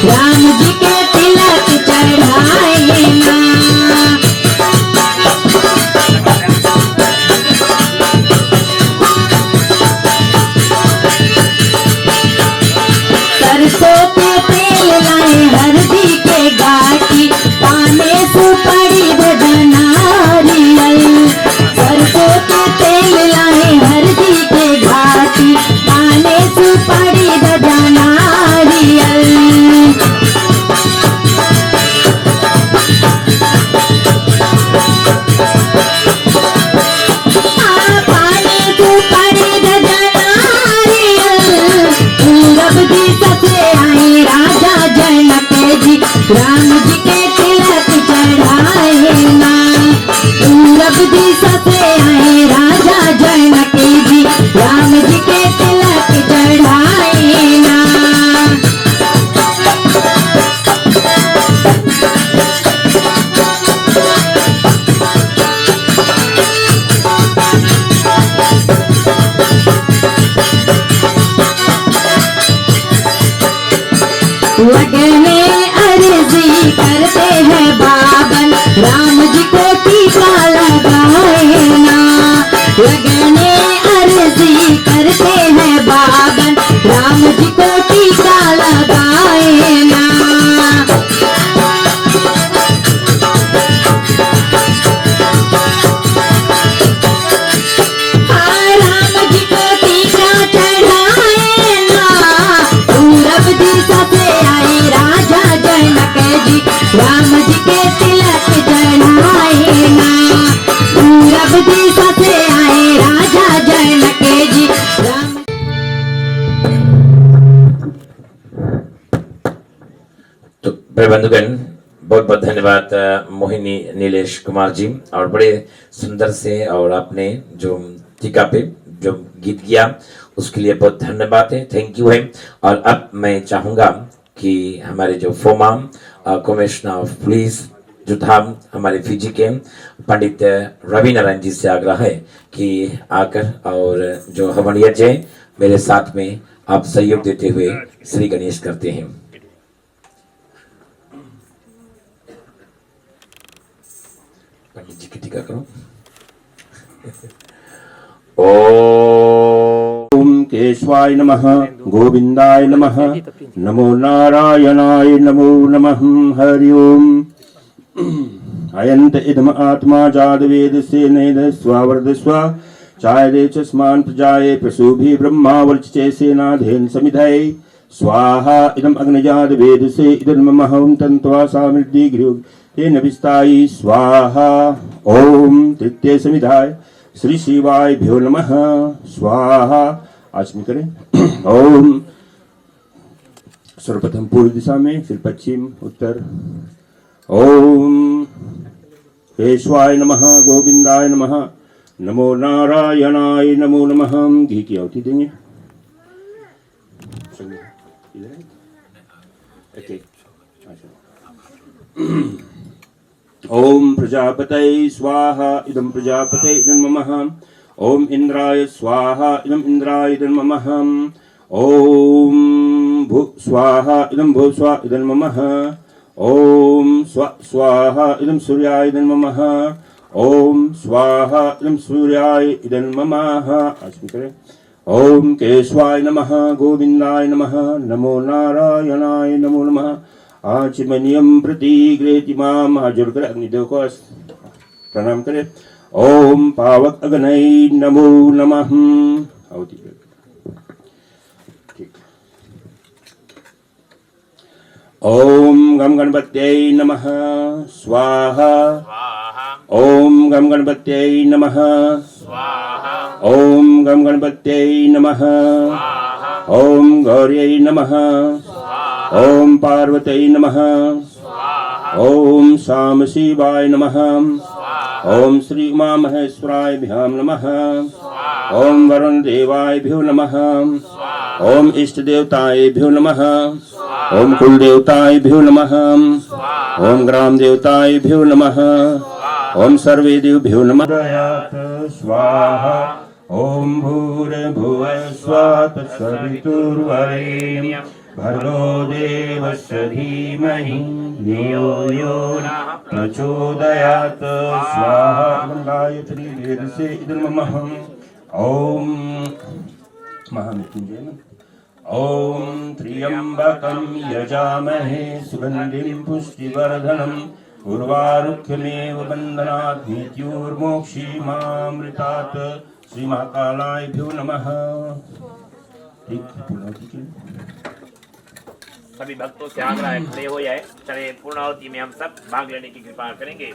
Speaker 1: राम जी के तिलक चढ़ाए ना। सरसों के तेल लाए हल्दी के गाठी, पाने सुपारी भजन नारियल। सरसों के तेल लाए हल्दी के घाटी, पाने सुपारी भजन नारियल। राम जी के तिलक चढ़ाए ना। पूरब दिशा से आए राजा जनक जी, राम जी के तिलक चढ़ाए ना। करते हैं बाबन, राम जी को टीका लगाए ना। लगने अर्जी करते हैं बाबन, राम जी को टीका लगाए ना। राम जी को टीका चढ़ाए ना। पूरब दिशा से आए राजा जनक जी, राम जी के तिलक चढ़ाए ना। पूरब दिशा से आए राजा जनक जी, राम।
Speaker 3: तो प्रिय बंधुगण, बहुत बहुत धन्यवाद मोहिनी नीलेश कुमार जी, और बड़े सुंदर से और आपने जो टीका पे जो गीत किया उसके लिए बहुत धन्यवाद है, थैंक यू है। और अब मैं चाहूँगा कि हमारे जो फोमाम कमिश्नर ऑफ पुलिस जो था हमारे फिजी के पंडित रवि नारायण जी से आग्रह है कि आकर और जो हवन यज्ञ मेरे साथ में आप सहयोग देते हुए श्री गणेश करते हैं। पंडित जी की टीका करो।
Speaker 4: ओम केशवाय नमः, गोविंदाय नमः, नमो नारायणाय नमो नमः। हरि ओम। अयंत इदम आत्मा जादवेदस्य नेद स्वावर्धस्व चायदे चस्मान् प्रजाये प्रसूभि ब्रह्मावर्चचे सेनाधेन समिधये स्वाहा। इदम अग्निजाद वेदसे इदम महं तन्त्वा सामृद्धि गृह तेन विस्तायि स्वाहा। ओम तृतीय समिधाय श्री शिवाय भ्यो नमः स्वाहा। आचमन करें। ओम। सर्वप्रथम पूर्व दिशा में, फिर पश्चिम, उत्तर। ओम केशवाय नमः, गोविंदाय नमः, नमो नारायणाय नमो नमः। घी की आहुति देंगे। ओम प्रजापतये स्वाहा। इदं प्रजापते इदं ममः। ओम इंद्राय स्वाहा। इदं इंद्राय इदं ममः। ओम भू स्वाहा। इदं भू स्वाहा इदं ममः। ओम स्वाहा। इदं सूर्याय इदं ममः। ओम स्वाहा। इदं सूर्याय इदं ममः। आचमन करें। ओम केशवाय नमः, गोविंदाय नमः, नमो नारायणाय नमो नमः। आचमनियम प्रति गृहति माम। हाथ जोड़कर अग्निदेव को प्रणाम करें। ओम पावक अग्नये नमो नमः। आहुति ठीक। ओम गम गणपत्यै नमः स्वाहा। ओम गम गणपत्यै नमः स्वाहा। ओम गम गणपत्यै नमः स्वाहा। ओम गौर्यै नमः स्वाहा। ओम पार्वत्यै नमः स्वाहा। ओम शाम शिवाय नमः स्वाहा। ओम श्री उमा महेश्वराय भ्याम नमः स्वाहा। ओम वरुण देवाय भ्यो नमः स्वाहा। ओम इष्ट देवताय भ्यो नमः स्वाहा। ओम कुल देवताय भ्यो नमः स्वाहा। ओम ग्राम देवताय भ्यो नमः। ओम सर्वे देवभ्यो नमः स्वाहा। ओम भूर्भुवः स्वः तत्सवितुर्वरेण्यं भर्गो देवस्य धीमहि धियो यो नः प्रचोदयात् स्वाहा। गायत्री वेदसे इदं ममः। ओम महामृत्युंजय। ओम त्र्यंबकं यजामहे सुगंधिं पुष्टिवर्धनम् उर्वारुक्यमेव बन्धनात् मृत्युर्मोक्षीमामृतात्। श्री महाकालाभ्यो नमः।
Speaker 3: सभी भक्तों से आग्रह है खड़े हो जाए, चले पूर्णाहुति में हम सब भाग लेने की कृपा करेंगे।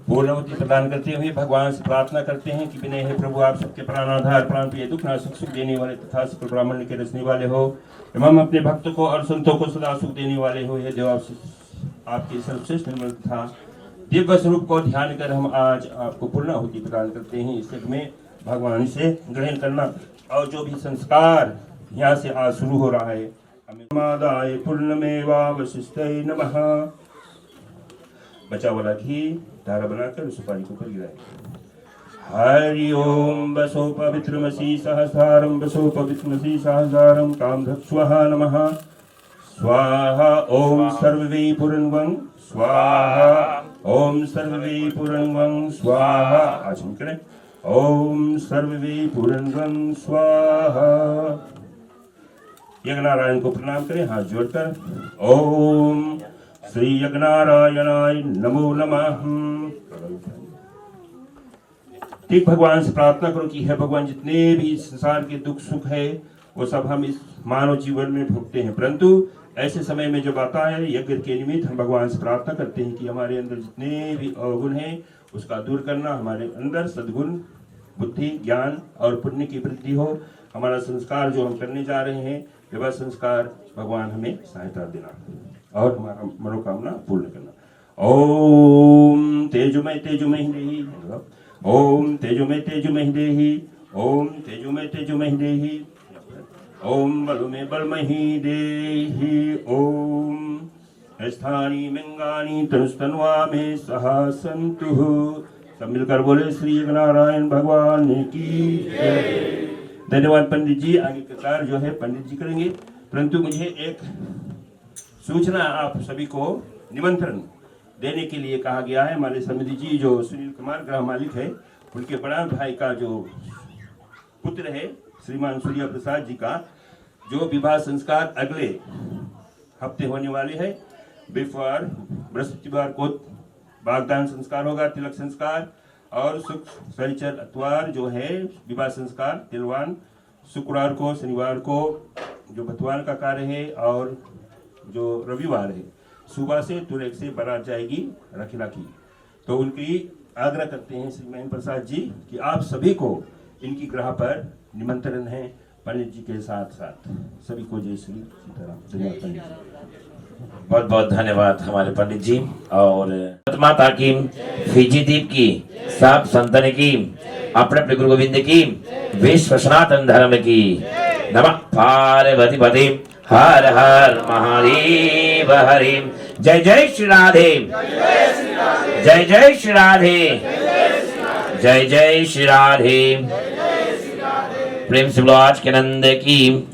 Speaker 4: पूर्णाहुति प्रदान करते हुए भगवान से प्रार्थना करते हैं कि विनय है प्रभु आप सबके प्राणाधार प्राण प्रिय दुख नाशक सुख देने वाले तथा सकल ब्राह्मण के रचने वाले हो एवं अपने भक्तों को और संतों को सदा सुख देने वाले हो। यह देव आपके सर्वश्रेष्ठ निर्मल तथा दिव्य स्वरूप को ध्यान कर हम आज आपको पूर्णाहुति प्रदान करते हैं। इस यज्ञ में भगवान से ग्रहण करना और जो भी संस्कार यहाँ से आज शुरू हो रहा है। मादाय पूर्णमेवावशिष्टाय नमः। बचा वाला घी धारा बनाकर सुपारी के ऊपर गिराए। हरि ओम बसो पवित्रमसि सहस्रारं बसो पवित्रमसि सहस्रारं कामधक्स्वः नमः स्वाहा। ओम सर्ववे पुरन्वं स्वाहा। ओम सर्ववे पुरन्वं स्वाहा। आचमन करें। ओम सर्ववे पुरन्वं स्वाहा। यज्ञनारायण को प्रणाम करें हाथ जोड़कर। ओम श्री यज्ञनारायणाय नमो नमः। ठीक भगवान से प्रार्थना करो कि है भगवान, जितने भी संसार के दुख सुख है वो सब हम इस मानव जीवन में भोगते हैं, परंतु ऐसे समय में जब आता है यज्ञ के निमित्त हम भगवान से प्रार्थना करते हैं कि हमारे अंदर जितने भी अवगुण हैं उसका दूर करना, हमारे अंदर सद्गुण बुद्धि ज्ञान और पुण्य की वृद्धि हो। हमारा संस्कार जो हम करने जा रहे हैं विवाह संस्कार भगवान हमें सहायता देना और हमारा मनोकामना पूर्ण करना। ओम तेजोमय तेजोमय देहि। ओम तेजोमय तेजोमय देहि। ओम तेजोमय तेजोमय देहि। ओम बलमय बलमहि देहि। ओम स्थानी मिंगानी तनुस्तन्वा में सहा संतु। सब मिलकर बोले श्री नारायण भगवान की जय। धन्यवाद पंडित जी। आगे का कार्य जो है पंडित जी करेंगे, परंतु मुझे एक सूचना आप सभी को निमंत्रण देने के लिए कहा गया है। हमारे समिति जी जो सुनील कुमार ग्राम मालिक है, उनके बड़ा भाई का जो पुत्र है श्रीमान सूर्य प्रसाद जी का जो विवाह संस्कार अगले हफ्ते होने वाले हैं। बिफवार बृहस्पतिवार को वागदान संस्कार होगा, तिलक संस्कार, और शनिचर अतवार जो है विवाह संस्कार तिलवान, शुक्रवार को शनिवार को जो बतवान का कार्य है, और जो रविवार है सुबह से तुरक से बारात जाएगी रखिला की। तो उनकी आग्रह करते हैं श्री महेंद्र प्रसाद जी कि आप सभी को इनकी ग्रह पर निमंत्रण है, पंडित जी के साथ साथ सभी को। जय श्री सीताराम। धन्यवाद पंडित जी।
Speaker 3: बहुत बहुत धन्यवाद हमारे पंडित जी। और माता की, फीजी दीप की, सब संतन की, अपने अपने गुरु गोविंद की, विश्व सनातन धर्म की। नमः पार्वती पति हर हर महादेव हरि। जय जय श्री राधे। जय जय श्री राधे। जय जय श्री राधे। प्रेम से बोलो आज के नंद की।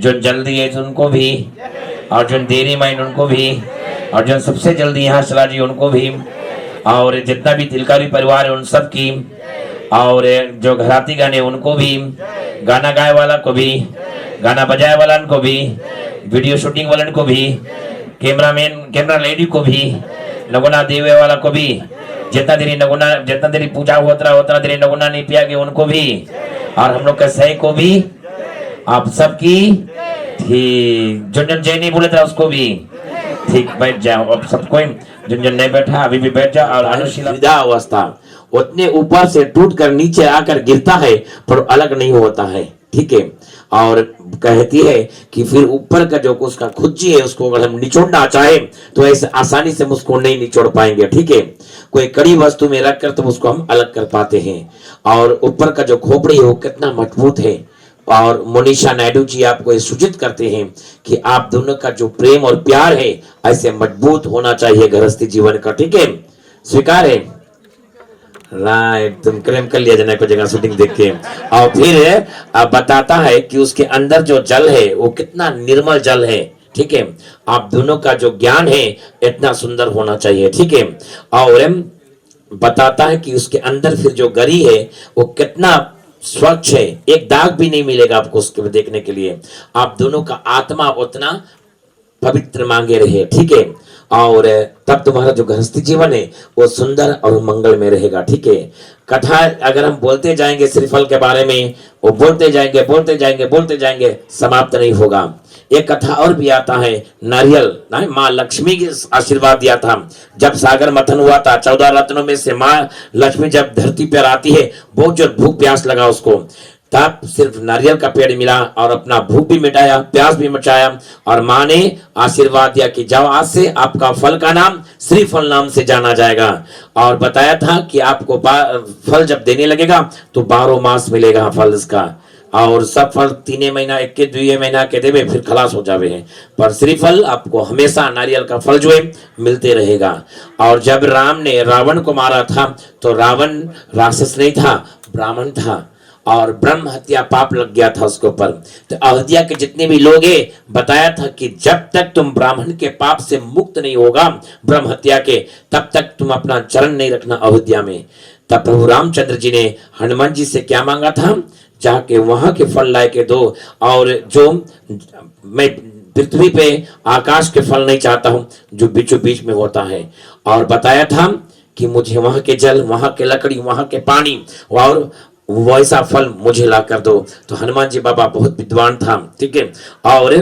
Speaker 3: जो जल्दी है उनको भी, और जो देरी माइन उनको भी, और जो सबसे जल्दी यहाँ चला जी उनको भी, और जितना भी तिलकारी परिवार है उन सब की, और जो घराती गाने उनको भी, गाना गाए वाला को भी, गाना बजाए वाला को भी, वीडियो शूटिंग वाला को भी, कैमरामैन कैमरा लेडी को भी, नगुना देवे वाला को भी, जितना देरी पूजा उतना देरी नगुना नहीं पिया गया उनको भी, और हम लोग के सही को भी, आप सबकी ठीक। जुन जय नहीं बोले था उसको भी ठीक बैठ जाओ। अब सबको जुन नहीं बैठा अभी भी बैठ जाओ। और अनुशीला अवस्था उतने ऊपर से टूट कर नीचे आकर गिरता है पर अलग नहीं होता है, ठीक है। और कहती है कि फिर ऊपर का जो उसका खुज्जी है उसको अगर हम निचोड़ना चाहे तो ऐसे आसानी से उसको नहीं निचोड़ पाएंगे, ठीक है। कोई कड़ी वस्तु में रख कर तो उसको हम अलग कर पाते हैं। और ऊपर का जो खोपड़ी है वो कितना मजबूत है। और मोनिशा नायडू जी आपको सूचित करते हैं कि आप दोनों का जो प्रेम और प्यार है ऐसे मजबूत होना चाहिए गृहस्थी जीवन का, ठीक है। स्वीकार है राइट। तुम क्लेम कर लिया जना को जगह शूटिंग देख के। और फिर बताता है कि उसके अंदर जो जल है वो कितना निर्मल जल है, ठीक है। आप दोनों का जो ज्ञान है इतना सुंदर होना चाहिए, ठीक है। और बताता है कि उसके अंदर फिर जो गरी है वो कितना स्वच्छ है, एक दाग भी नहीं मिलेगा आपको उसके देखने के लिए। आप दोनों का आत्मा उतना पवित्र मांगे रहे, ठीक है। और तब तुम्हारा जो गृहस्थी जीवन है वो सुंदर और मंगल में रहेगा, ठीक है। कथा अगर हम बोलते जाएंगे श्रीफल के बारे में, वो बोलते जाएंगे समाप्त नहीं होगा। एक कथा और भी आता है नारियल, माँ लक्ष्मी की आशीर्वाद दिया था जब सागर मंथन हुआ था। 14 रत्नों में से माँ लक्ष्मी जब धरती पर आती है, बहुत जोर भूख प्यास लगा उसको, तब सिर्फ नारियल का पेड़ मिला और अपना भूख भी मिटाया, प्यास भी मिटाया। और माँ ने आशीर्वाद दिया कि जाओ आज से आपका फल का नाम श्रीफल नाम से जाना जाएगा। और बताया था कि आपको फल जब देने लगेगा तो 12 मास मिलेगा फल इसका। और सब फल 3 महीना 21 महीना के देवे फिर खलास हो जावे हैं, पर श्रीफल आपको हमेशा नारियल का फल जो है मिलते रहेगा। और जब राम ने रावण को मारा था तो रावण राक्षस नहीं था, ब्राह्मण था, और ब्रह्म हत्या पाप लग गया था उसके ऊपर। तो अयोध्या के जितने भी लोग हैं बताया था कि जब तक तुम ब्राह्मण के पाप से मुक्त नहीं होगा ब्रह्म हत्या के, तब तक तुम अपना चरण नहीं रखना अयोध्या में। तब प्रभु रामचंद्र जी ने हनुमान जी से क्या मांगा था, जाके वहां के फल लाए के दो, और जो मैं पृथ्वी पे आकाश के फल नहीं चाहता हूं जो बीचों बीच में होता है। और बताया था कि मुझे वहां के जल, वहां के लकड़ी, वहां के पानी और वैसा फल मुझे ला कर दो। तो हनुमान जी बाबा बहुत विद्वान था, ठीक है, और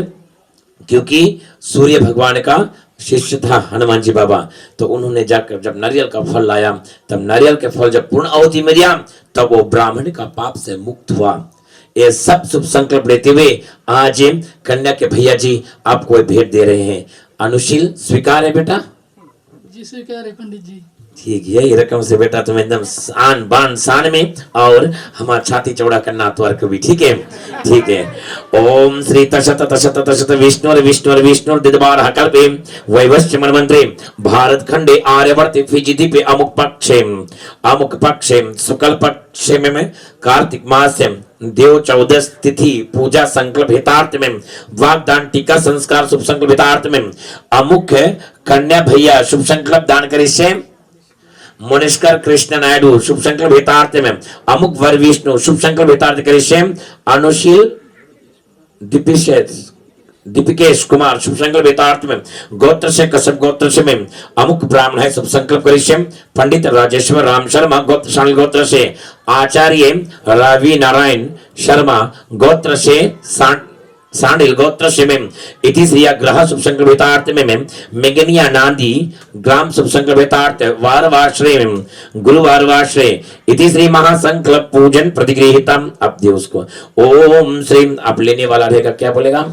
Speaker 3: क्योंकि सूर्य भगवान का शिष्य था हनुमान जी बाबा, तो उन्होंने जाकर जब नारियल का फल लाया, तब नारियल के फल जब पूर्ण अवधि में दिया, तब वो ब्राह्मण का पाप से मुक्त हुआ। ये सब शुभ संकल्प लेते हुए आज कन्या के भैया जी आपको भेंट दे रहे हैं। अनुशील स्वीकार है बेटा?
Speaker 5: जी स्वीकार है पंडित जी।
Speaker 3: ठीक है, ये रकम से बेटा तुम एकदम आन बान शान में, और हमारा छाती चौड़ा करना त्वर्क भी, ठीक है, ठीक है। ओम श्री तशत तशत तशत विष्णुर विष्णुर विष्णुर दिदबार हकल्पे वैवस्य मनमंत्रे भारत खंडे आर्यवर्ते फिजिदीपे अमुक पक्षे शुक्ल पक्षे में कार्तिक मास देव 14 तिथि पूजा संकल्प हितार्थ में वागदान टीका संस्कार शुभ संकल्प हितार्थ में अमुक कन्या भैया शुभ संकल्प दान करिष्ये। मुनिष्कर कृष्ण नायडू शुभ संकल्प हितार्थ में अमुक वर विष्णु शुभ संकल्प हितार्थ करिष्ये। अनुशील दीपिकेश कुमार शुभ संकल्प हितार्थ में गोत्र से कश्यप गोत्र से में अमुक ब्राह्मण है शुभ संकल्प करिष्ये। पंडित राजेश्वर राम शर्मा गोत्र शामिल गोत्र से आचार्य रवि नारायण शर्मा गोत्र से सांडिल गोत्र से में इति श्रिया ग्रह शुभ संकल्प हितार्थ में मेगनिया नांदी ग्राम शुभ संकल्प हितार्थ वारवाश्रय में गुरुवारवाश्रय इति श्री महासंकल्प पूजन प्रतिगृहितम। अब दे उसको ओम श्री, आप लेने वाला रहेगा क्या बोलेगा,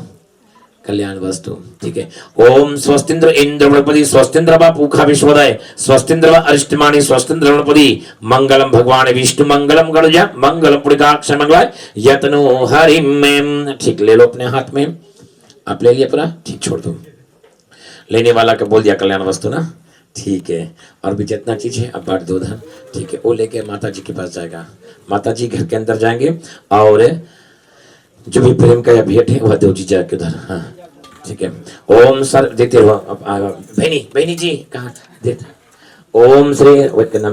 Speaker 3: कल्याण वस्तु, ठीक है। ओम स्वस्तिंद्र इंद्र गणपति स्वस्तिंद्र पूखा विश्वदय स्वस्तिंद्र अरिष्टमाणी स्वस्तिंद्र गणपति मंगलम भगवान विष्णु मंगलम गणुजा मंगलम पुड़िकाक्ष मंगलाय यतनु हरिम। ठीक, ले लो अपने हाथ में, आप ले लिया पूरा, ठीक, छोड़ दो। लेने वाला का बोल दिया कल्याण वस्तु ना, ठीक है। और भी जितना चीज है अब बांट दो उधर, ठीक है। वो लेके माता जी के पास जाएगा, माता जी घर के अंदर जाएंगे, और जो भी प्रेम का या भेंट है वह देव जी जाके उधर, हाँ ठीक है। ओम सर देते रहो, बहनी जी कहाँ देते। ओम श्री वेट करना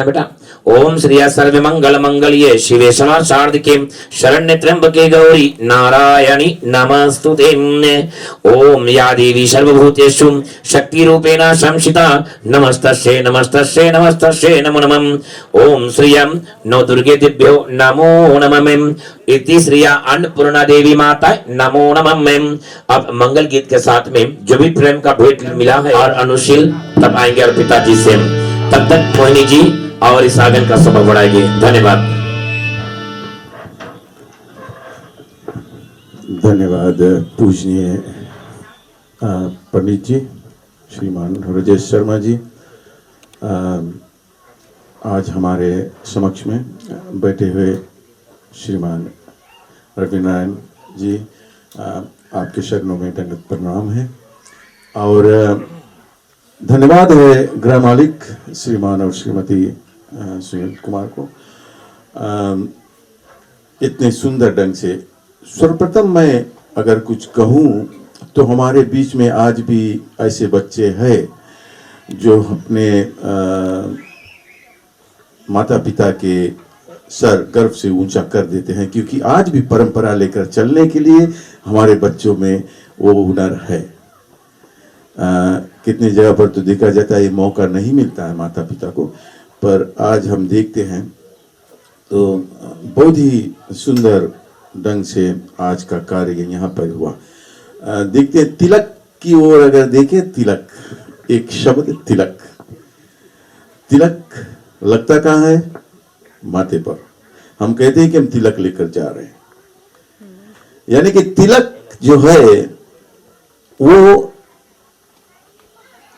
Speaker 3: बेटा, ओम श्रिया सर्व मंगल मंगल्ये शिवे समासार्धिके शरण्य त्र्यंबके गौरी नारायणी नमस्तुते। ओम या देवी सर्वभूतेषु शक्ति रूपेण संस्थिता नमस्तस्यै नमस्तस्यै नमस्तस्यै नमो नमः। ओम श्रियं नो दुर्गे दिभ्यो नमो नमः इति श्रिया अन्नपूर्णा देवी माता नमो नमः। अब मंगल गीत के साथ में जो भी प्रेम का भेंट मिला है और अनुशील तब आएंगे और पिताजी से, तब तक मोहिनी जी और इस आंगन का सबक बढ़ाएंगे। धन्यवाद।
Speaker 4: धन्यवाद पूजनीय पंडित जी श्रीमान राजेश शर्मा जी। आज हमारे समक्ष में बैठे हुए श्रीमान रविनारायण जी, आपके शरणों में दंडवत प्रणाम है। और धन्यवाद है गृह मालिक श्रीमान और श्रीमती सुनील कुमार को इतने सुंदर ढंग से। सर्वप्रथम मैं अगर कुछ कहूँ तो हमारे बीच में आज भी ऐसे बच्चे हैं जो अपने माता पिता के सर गर्व से ऊंचा कर देते हैं, क्योंकि आज भी परंपरा लेकर चलने के लिए हमारे बच्चों में वो हुनर है। कितनी जगह पर तो देखा जाता है ये मौका नहीं मिलता है माता पिता को, पर आज हम देखते हैं तो बहुत ही सुंदर ढंग से आज का कार्य यहाँ पर हुआ। देखते हैं तिलक की ओर अगर देखें, तिलक एक शब्द तिलक, तिलक लगता कहाँ है? माथे पर। हम कहते हैं कि हम तिलक लेकर जा रहे हैं, यानी कि तिलक जो है वो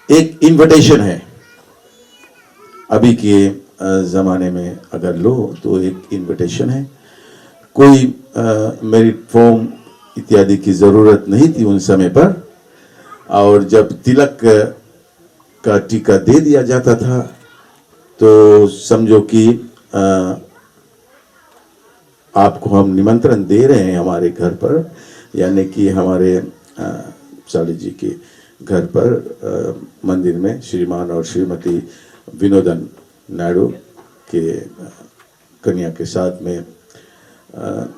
Speaker 4: एक इनविटेशन है। अभी के जमाने में अगर लो तो एक इनविटेशन है।
Speaker 6: कोई मेरिट फॉर्म इत्यादि की ज़रूरत नहीं थी उन समय पर। और जब तिलक का टीका दे दिया जाता था तो समझो कि आपको हम निमंत्रण दे रहे हैं हमारे घर पर, यानी कि हमारे साली जी के घर पर मंदिर में श्रीमान और श्रीमती विनोदन नायडू के कन्या के साथ में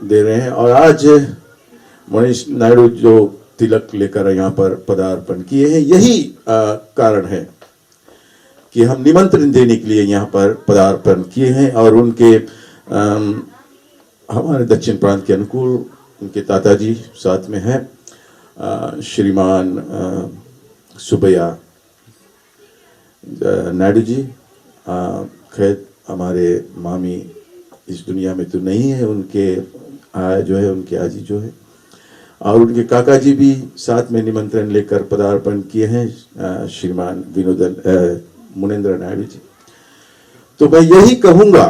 Speaker 6: दे रहे हैं। और आज मनीष नायडू जो तिलक लेकर यहाँ पर पदार्पण किए हैं, यही कारण है कि हम निमंत्रण देने के लिए यहाँ पर पदार्पण किए हैं। और उनके हमारे दक्षिण प्रांत के अनुकूल उनके ताताजी साथ में हैं, श्रीमान सुबैया नायडू जी। खैर हमारे मामी इस दुनिया में तो नहीं है, उनके जो है उनके आजी जो है, और उनके काका जी भी साथ में निमंत्रण लेकर पदार्पण किए हैं, श्रीमान विनोदन मुनेंद्र नायडू जी। तो मैं यही कहूंगा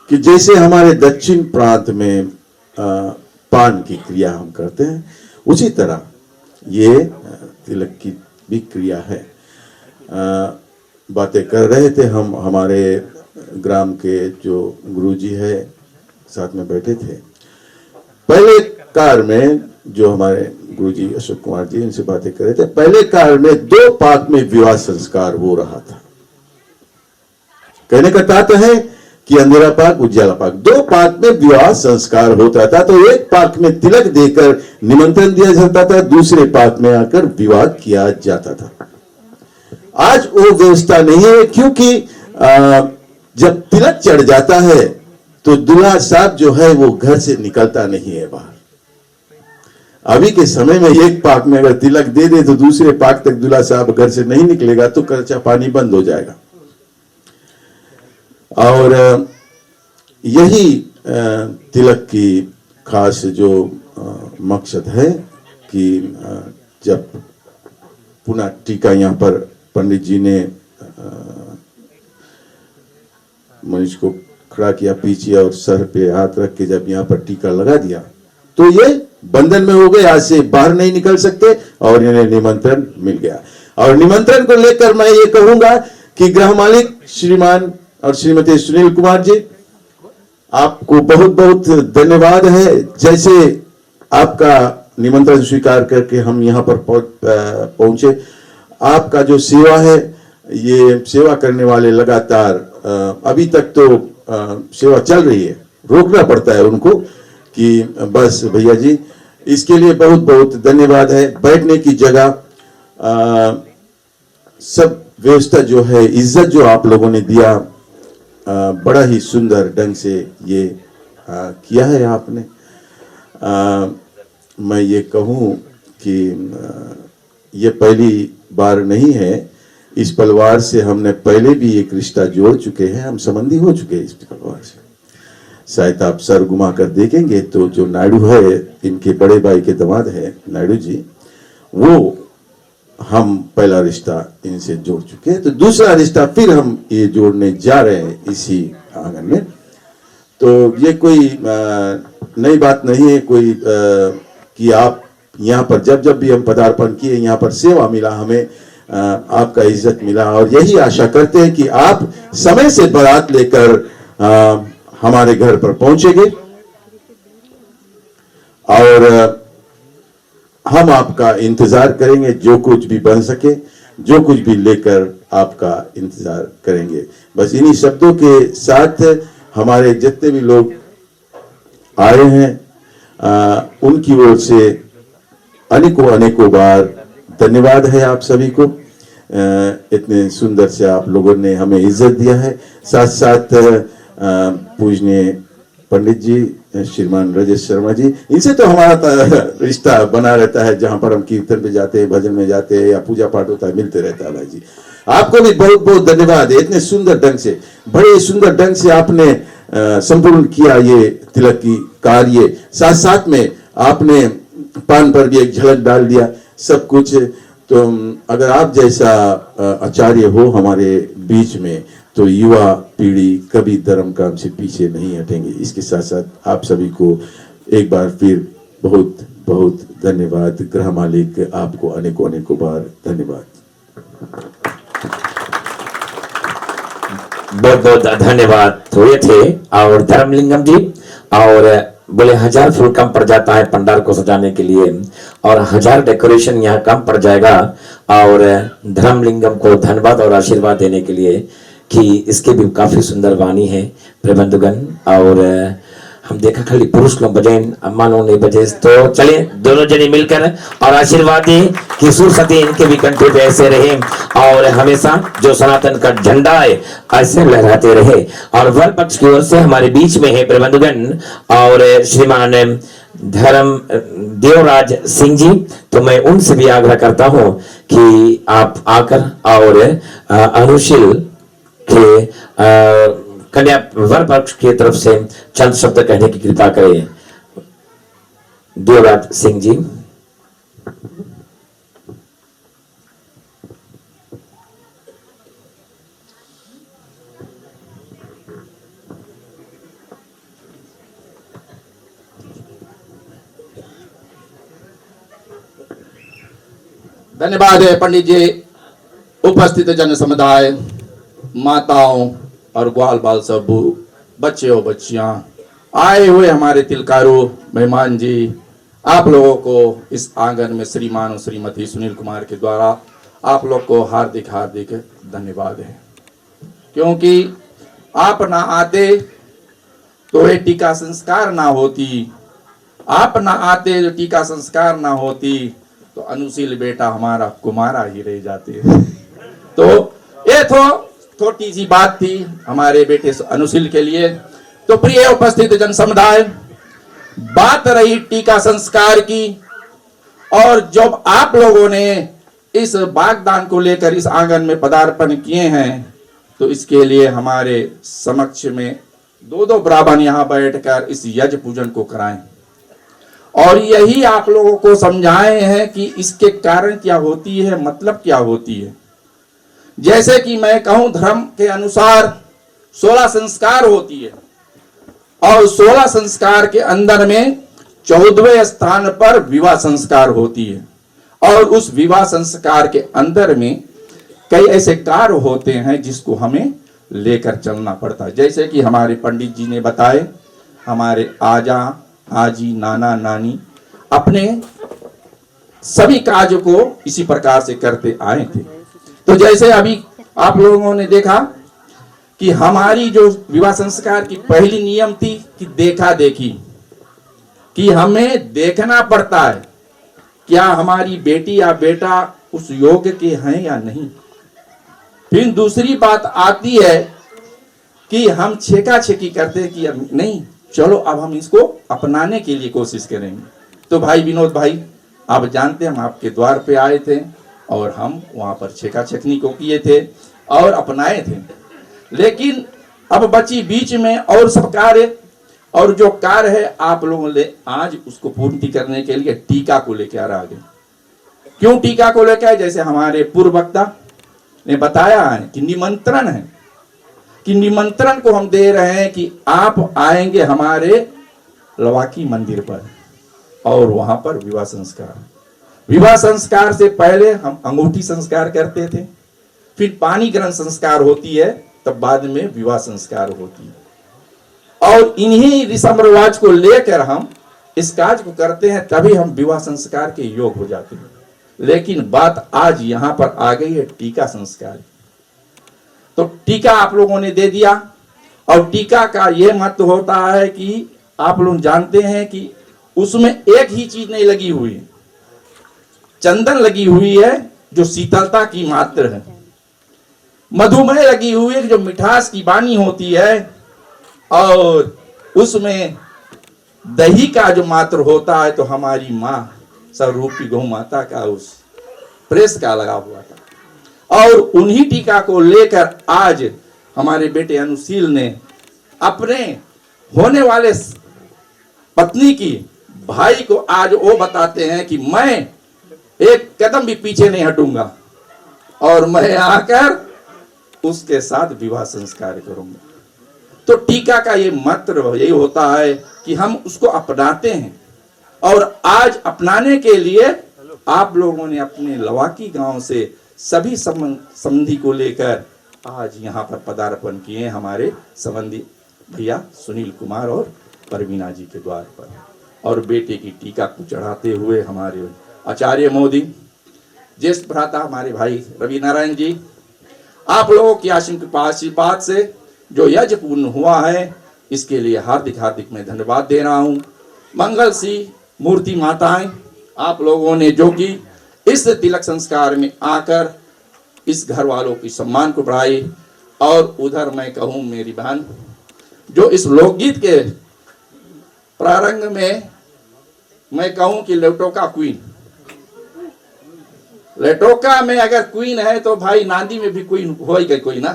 Speaker 6: कि जैसे हमारे दक्षिण प्रांत में पान की क्रिया हम करते हैं, उसी तरह ये तिलक की भी क्रिया है। बातें कर रहे थे हम, हमारे ग्राम के जो गुरुजी है साथ में बैठे थे। पहले कार में जो हमारे गुरुजी अशोक कुमार जी, इनसे बातें कर रहे थे। पहले कार में 2 पाक में विवाह संस्कार हो रहा था। कहने का तात्पर्य है कि अंधेरा पाक उज्याला पाक, 2 पाक में विवाह संस्कार होता था। तो एक पाक में तिलक देकर निमंत्रण दिया जाता था, दूसरे पाक में आकर विवाह किया जाता था। आज वो व्यवस्था नहीं है, क्योंकि जब तिलक चढ़ जाता है तो दूल्हा साहब जो है वो घर से निकलता नहीं है बाहर। अभी के समय में एक पाक में अगर तिलक दे दे तो दूसरे पाक तक दूल्हा साहब घर से नहीं निकलेगा तो खर्चा पानी बंद हो जाएगा। और यही तिलक की खास जो मकसद है कि जब पुनः टीका यहाँ पर पंडित जी ने मनीष को खड़ा किया पीछे और सर पे हाथ रख के जब यहाँ पर टीका लगा दिया तो ये बंधन में हो गए, आज से बाहर नहीं निकल सकते और इन्हें निमंत्रण मिल गया। और निमंत्रण को लेकर मैं ये कहूंगा कि गृह मालिक श्रीमान और श्रीमती सुनील कुमार जी, आपको बहुत बहुत धन्यवाद है। जैसे आपका निमंत्रण स्वीकार करके हम यहाँ पर पहुंचे, आपका जो सेवा है, ये सेवा करने वाले लगातार अभी तक तो सेवा चल रही है, रोकना पड़ता है उनको कि बस भैया जी, इसके लिए बहुत बहुत धन्यवाद है। बैठने की जगह सब व्यवस्था जो है, इज्जत जो आप लोगों ने दिया, बड़ा ही सुंदर ढंग से ये किया है आपने। मैं ये कहूँ कि ये पहली बार नहीं है, इस परिवार से हमने पहले भी एक रिश्ता जोड़ चुके हैं, हम संबंधी हो चुके हैं इस परिवार से। शायद आप सर घुमा कर देखेंगे तो जो नायडू है, इनके बड़े भाई के दामाद है नायडू जी, वो हम पहला रिश्ता इनसे जोड़ चुके हैं, तो दूसरा रिश्ता फिर हम ये जोड़ने जा रहे हैं इसी आंगन में। तो ये कोई नई बात नहीं है कोई कि आप यहाँ पर जब भी हम पदार्पण किए, यहाँ पर सेवा मिला हमें, आपका इज्जत मिला, और यही आशा करते हैं कि आप समय से बारात लेकर हमारे घर पर पहुंचेंगे और हम आपका इंतजार करेंगे, जो कुछ भी बन सके, जो कुछ भी लेकर आपका इंतजार करेंगे। बस इन्हीं शब्दों के साथ हमारे जितने भी लोग आए हैं उनकी ओर से अनेकों बार धन्यवाद है आप सभी को। इतने सुंदर से आप लोगों ने हमें इज्जत दिया है। साथ साथ पूजनीय पंडित जी श्रीमान राजेश शर्मा जी, इनसे तो हमारा रिश्ता बना रहता है, जहां पर हम कीर्तन पे जाते हैं, भजन में जाते हैं या पूजा पाठ होता है, मिलते रहता है। भाई जी, आपको भी बहुत बहुत धन्यवाद है। इतने सुंदर ढंग से, बड़े सुंदर ढंग से आपने संपूर्ण किया ये तिलक की कार्य। साथ साथ में आपने पान पर भी एक झलक डाल दिया सब कुछ। तो अगर आप जैसा आचार्य हो हमारे बीच में, तो युवा पीढ़ी कभी धर्म काम से पीछे नहीं हटेंगे। इसके साथ साथ आप सभी को एक बार फिर बहुत बहुत धन्यवाद। गृह मालिक आपको अनेकों अनेकों बार धन्यवाद।
Speaker 3: बहुत बहुत धन्यवाद हुए थे। और धर्मलिंगम जी और बोले 1000 फूल कम पड़ जाता है पंडाल को सजाने के लिए और 1000 डेकोरेशन यहाँ कम पड़ जाएगा। और धर्मलिंगम को धन्यवाद और आशीर्वाद देने के लिए कि इसके भी काफी सुंदर वाणी है प्रबंधगण। और हम देखा खाली पुरुष लोग बजे, अम्मा लोग नहीं बजे, तो चले दोनों जने मिलकर और आशीर्वाद दें कि सुरसती इनके भी कंठे पे ऐसे रहे और हमेशा जो सनातन का झंडा है ऐसे लहराते रहे। और वर पक्ष की ओर से हमारे बीच में है प्रबंधगण और श्रीमान धर्म देवराज सिंह जी, तो मैं उनसे भी आग्रह करता हूं कि आप आकर और अनुशील के कन्या वर पक्ष की तरफ से चंद शब्द कहने की कृपा करें। देवराज सिंह जी।
Speaker 7: धन्यवाद है पंडित जी। उपस्थित जन समुदाय, माताओं और ग्वाल बाल सब, बच्चे और बच्चियां, आए हुए हमारे तिलकारू मेहमान जी, आप लोगों को इस आंगन में श्रीमान और श्रीमती सुनील कुमार के द्वारा आप लोग को हार्दिक हार्दिक धन्यवाद है। क्योंकि आप ना आते तो ये टीका संस्कार ना होती, आप ना आते तो टीका संस्कार ना होती, तो अनुशील बेटा हमारा कुमारा ही रह जाते। तो ये छोटी सी बात थी हमारे बेटे अनुशील के लिए। तो प्रिय उपस्थित जन समुदाय, बात रही टीका संस्कार की, और जब आप लोगों ने इस बागदान को लेकर इस आंगन में पदार्पण किए हैं, तो इसके लिए हमारे समक्ष में दो ब्राह्मण यहाँ बैठकर इस यज्ञ पूजन को कराएं और यही आप लोगों को समझाए हैं कि इसके कारण क्या होती है, मतलब क्या होती है। जैसे कि मैं कहूं, धर्म के अनुसार 16 संस्कार होती है और 16 संस्कार के अंदर में 14वें स्थान पर विवाह संस्कार होती है। और उस विवाह संस्कार के अंदर में कई ऐसे कार्य होते हैं जिसको हमें लेकर चलना पड़ता है। जैसे कि हमारे पंडित जी ने बताए, हमारे आजा आजी नाना नानी अपने सभी कार्य को इसी प्रकार से करते आए थे। तो जैसे अभी आप लोगों ने देखा कि हमारी जो विवाह संस्कार की पहली नियम थी कि देखा देखी, कि हमें देखना पड़ता है क्या हमारी बेटी या बेटा उस योग्य के हैं या नहीं। फिर दूसरी बात आती है कि हम छेका छेकी करते कि नहीं, चलो अब हम इसको अपनाने के लिए कोशिश करेंगे। तो भाई विनोद भाई, आप जानते हैं हम आपके द्वार पे आए थे और हम वहां पर छेका छेकनी को किए थे और अपनाए थे। लेकिन अब बची बीच में और सब कार्य, और जो कार्य है आप लोगों ने आज उसको पूर्ति करने के लिए टीका को लेकर आ गए। क्यों टीका को लेकर? जैसे हमारे पूर्व वक्ता ने बताया है कि निमंत्रण है, कि निमंत्रण को हम दे रहे हैं कि आप आएंगे हमारे लवाकी मंदिर पर और वहां पर विवाह संस्कार। विवाह संस्कार से पहले हम अंगूठी संस्कार करते थे, फिर पानी ग्रहण संस्कार होती है, तब बाद में विवाह संस्कार होती है। और इन्हीं रस्म रिवाज को लेकर हम इस काज को करते हैं, तभी हम विवाह संस्कार के योग हो जाते हैं। लेकिन बात आज यहां पर आ गई है टीका संस्कार। तो टीका आप लोगों ने दे दिया, और टीका का यह महत्व होता है कि आप लोग जानते हैं कि उसमें एक ही चीज नहीं लगी हुई, चंदन लगी हुई है जो शीतलता की मात्र है, मधुमेह लगी हुई है जो मिठास की वाणी होती है, और उसमें दही का जो मात्र होता है तो हमारी माँ स्वरूपी गौ माता का उस प्रेस का लगा हुआ था। और उन्हीं टीका को लेकर आज हमारे बेटे अनुशील ने अपने होने वाले पत्नी की भाई को आज वो बताते हैं कि मैं एक कदम भी पीछे नहीं हटूंगा और मैं आकर उसके साथ विवाह संस्कार करूंगा। तो टीका का ये मंत्र यही होता है कि हम उसको अपनाते हैं, और आज अपनाने के लिए आप लोगों ने अपने लवाकी गांव से सभी संबंधी को लेकर आज यहाँ पर पदार्पण किए हमारे संबंधी भैया सुनील कुमार और परवीना जी के द्वार पर, और बेटे की टीका को चढ़ाते हुए हमारे आचार्य मोदी, ज्येष्ठ भ्राता हमारे भाई रवि नारायण जी, आप लोगों की आशीर्वाद से जो यज्ञ पूर्ण हुआ है, इसके लिए हार्दिक हार्दिक मैं धन्यवाद दे रहा हूँ। मंगल सी मूर्ति माताएं, आप लोगों ने जो कि इस तिलक संस्कार में आकर इस घर वालों की सम्मान को बढ़ाई, और उधर मैं कहूँ मेरी बहन जो इस लोकगीत के प्रारंभ में मैं कहूँ कि लेटोका क्वीन, लेटोका में अगर क्वीन है तो भाई नांदी में भी क्वीन हो ही गई कोई ना।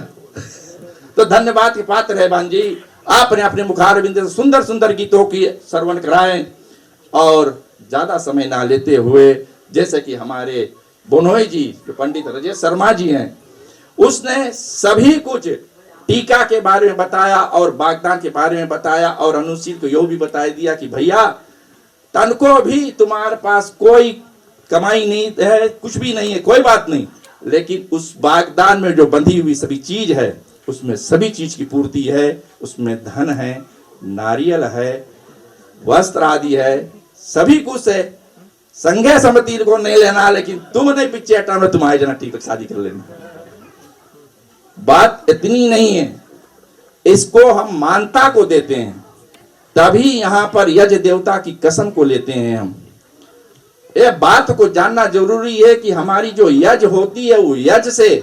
Speaker 7: तो धन्यवाद के पात्र है बहन जी, आपने अपने मुखारबिंद से सुंदर सुंदर गीतों की श्रवण कराएं, और ज्यादा समय ना लेते हुए जैसे कि हमारे बोनोई जी जो पंडित राजेश शर्मा जी हैं, उसने सभी कुछ टीका के बारे में बताया और बागदान के बारे में बताया, और अनुशील को यो भी बता दिया कि भैया तन को भी तुम्हारे पास कोई कमाई नहीं है, कुछ भी नहीं है, कोई बात नहीं, लेकिन उस बागदान में जो बंधी हुई सभी चीज है उसमें सभी चीज की पूर्ति है, उसमें धन है, नारियल है, वस्त्र आदि है, सभी कुछ है। संघे सम्मति को नहीं लेना, लेकिन तुम नहीं पीछे हटाना, तुम आए जना टीका शादी कर लेना। बात इतनी नहीं है, इसको हम मानता को देते हैं, तभी यहां पर यज्ञ देवता की कसम को लेते हैं हम। ये बात को जानना जरूरी है कि हमारी जो यज्ञ होती है वो यज्ञ से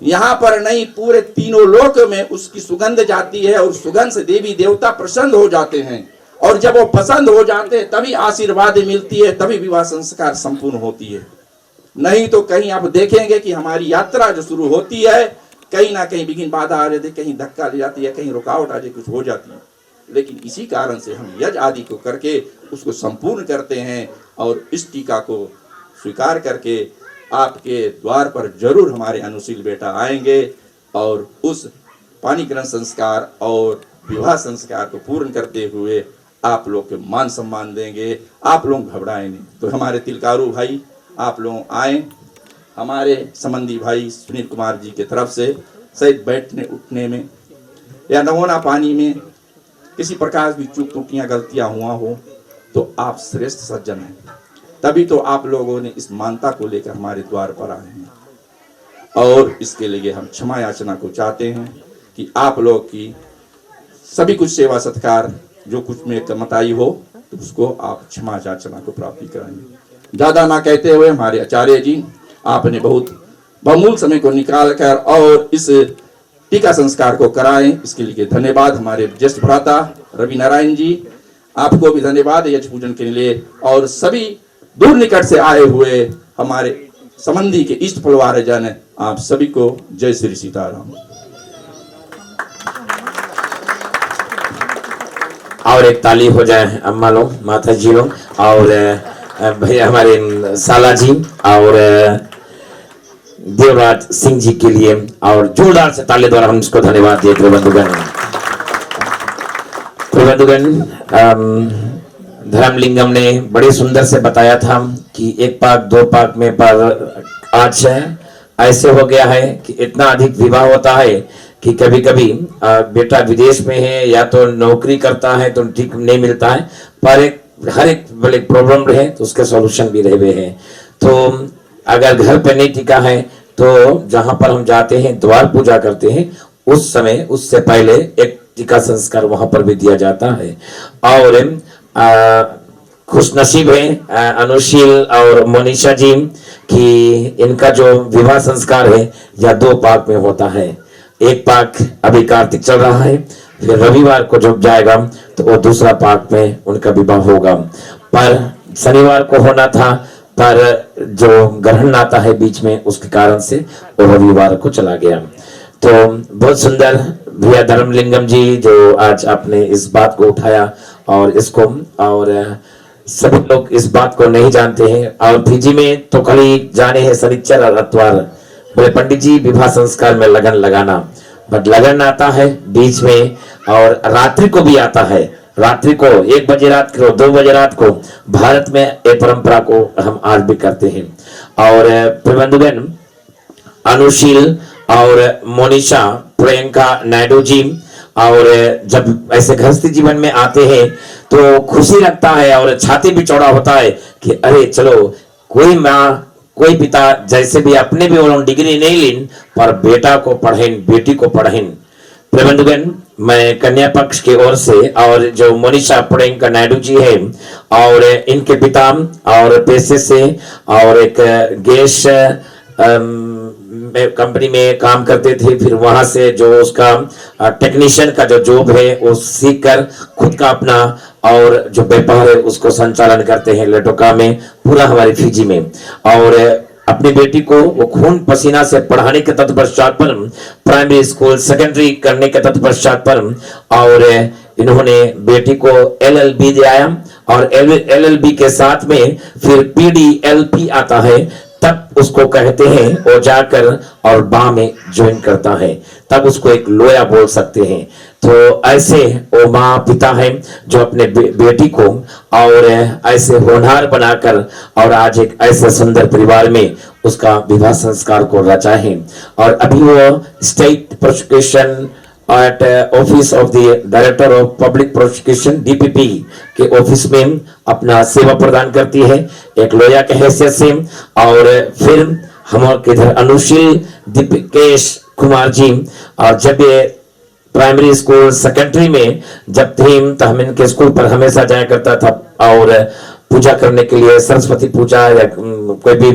Speaker 7: यहाँ पर नहीं, पूरे तीनों लोक में उसकी सुगंध जाती है, और सुगंध से देवी देवता प्रसन्न हो जाते हैं, और जब वो पसंद हो जाते हैं तभी आशीर्वाद मिलती है, तभी विवाह संस्कार संपूर्ण होती है। नहीं तो कहीं आप देखेंगे कि हमारी यात्रा जो शुरू होती है कहीं ना कहीं विघ्न बाधा आ जाती है, कहीं धक्का ले जाती है, कहीं रुकावट आ जाती, कुछ हो जाती है, लेकिन इसी कारण से हम यज्ञ आदि को करके उसको संपूर्ण करते हैं, और इस टीका को स्वीकार करके आपके द्वार पर जरूर हमारे अनुशील बेटा आएंगे, और उस पानी ग्रहण संस्कार और विवाह संस्कार को पूर्ण करते हुए आप लोग के मान सम्मान देंगे। आप लोग घबराएं नहीं। तो हमारे तिलकारु भाई आप लोग आए, हमारे संबंधी भाई सुनील कुमार जी की तरफ से शायद बैठने उठने में या नमूना पानी में किसी प्रकार की चूक त्रुटियां गलतियां हुआ हो तो आप श्रेष्ठ सज्जन हैं, तभी तो आप लोगों ने इस मानता को लेकर हमारे द्वार पर आए हैं, और इसके लिए हम क्षमा याचना को चाहते हैं कि आप लोग की सभी कुछ सेवा सत्कार जो कुछ में कमताई हो तो उसको आप क्षमा याचना को प्राप्ति कराएंगे। ज्यादा ना कहते हुए हमारे आचार्य जी, आपने बहुत बहुमूल्य समय को निकाल कर और इस टीका संस्कार को कराएं, इसके लिए धन्यवाद। हमारे ज्येष्ठ भ्राता रवि नारायण जी, आपको भी धन्यवाद यज्ञ पूजन के लिए, और सभी दूर निकट से आए हुए हमारे संबंधी के इष्ट परिवार जन, आप सभी को जय श्री सीताराम।
Speaker 3: और एक ताली हो जाए अम्मा लोग, माता जी लोग, और भैया हमारे साला जी और देवराज सिंह जी के लिए, और जोरदार से ताली द्वारा हम इसको धन्यवाद दिए। धर्मलिंगम ने बड़े सुंदर से बताया था कि एक पाक दो पाक में पर आज ऐसे हो गया है कि इतना अधिक विवाह होता है कि कभी कभी बेटा विदेश में है या तो नौकरी करता है तो ठीक नहीं मिलता है, पर हर एक बड़े प्रॉब्लम रहे तो उसके सॉल्यूशन भी रहे हुए हैं। तो अगर घर पे नहीं टिका है तो जहां पर हम जाते हैं द्वार पूजा करते हैं, उस समय उससे पहले एक टीका संस्कार वहां पर भी दिया जाता है। और खुशनसीब है अनुशील और मोनिशा जी कि इनका जो विवाह संस्कार है या दो पाक में होता है। एक पाक अभी कार्तिक चल रहा है, फिर रविवार को जब जाएगा तो वो दूसरा पाक में उनका विवाह होगा, पर शनिवार को होना था, पर जो ग्रहण आता है बीच में उसके कारण से वो रविवार को चला गया। तो बहुत सुंदर भैया धर्मलिंगम जी जो आज आपने इस बात को उठाया और इसको, और सभी लोग इस बात को नहीं जानते हैं। और फिजी में तो खाली जाने हैं शनिचर और अतवार, बोले पंडित जी विवाह संस्कार में लगन लगाना, बट लगन आता है बीच में और रात्रि को भी आता है। रात्रि को 1 बजे रात को 2 बजे रात को भारत में ये परंपरा को हम आज भी करते हैं। और प्रबंधगण अनुशील और मोनिशा प्रियंका नायडू जी और जब ऐसे गृहस्थी जीवन में आते हैं तो खुशी लगता है और छाती भी चौड़ा होता है कि अरे चलो कोई माँ कोई पिता जैसे भी अपने भी उन्होंने डिग्री नहीं ली पर बेटा को पढ़ें बेटी को पढ़ें। प्रबंधगण मैं कन्या पक्ष की ओर से और जो मोनिशा प्रियंका नायडू जी है और इनके पिता और पैसे से और एक गैस कंपनी में काम करते थे, फिर वहां से जो उसका टेक्नीशियन का जो जॉब है वो सीख कर खुद का अपना और जो व्यापार है उसको संचालन करते हैं लेटोका में पूरा हमारी फिजी में। और अपनी बेटी को वो खून पसीना से पढ़ाने के तत्पश्चात पर प्राइमरी स्कूल सेकेंडरी करने के तत्पश्चात पर और इन्होंने बेटी को LLB दिलाया और LLB के साथ में फिर PDLP आता है, तब उसको कहते हैं वो जाकर और बा में ज्वाइन करता है, तब उसको एक लोया बोल सकते हैं। तो ऐसे वो माँ पिता है जो अपने बेटी को और ऐसे होनहार बनाकर और आज एक ऐसे सुंदर परिवार में उसका विवाह संस्कार को रचा है। और अभी वो state prosecution at office of the director of public prosecution DPP के ऑफिस में अपना सेवा प्रदान करती है एक लोया के हैसियत से। और फिर हम किधर अनुशील दीपकेश कुमार जी और जब ये प्राइमरी स्कूल सेकेंडरी में जब थे तो हम इनके स्कूल पर हमेशा जाया करता था और पूजा करने के लिए सरस्वती पूजा या कोई भी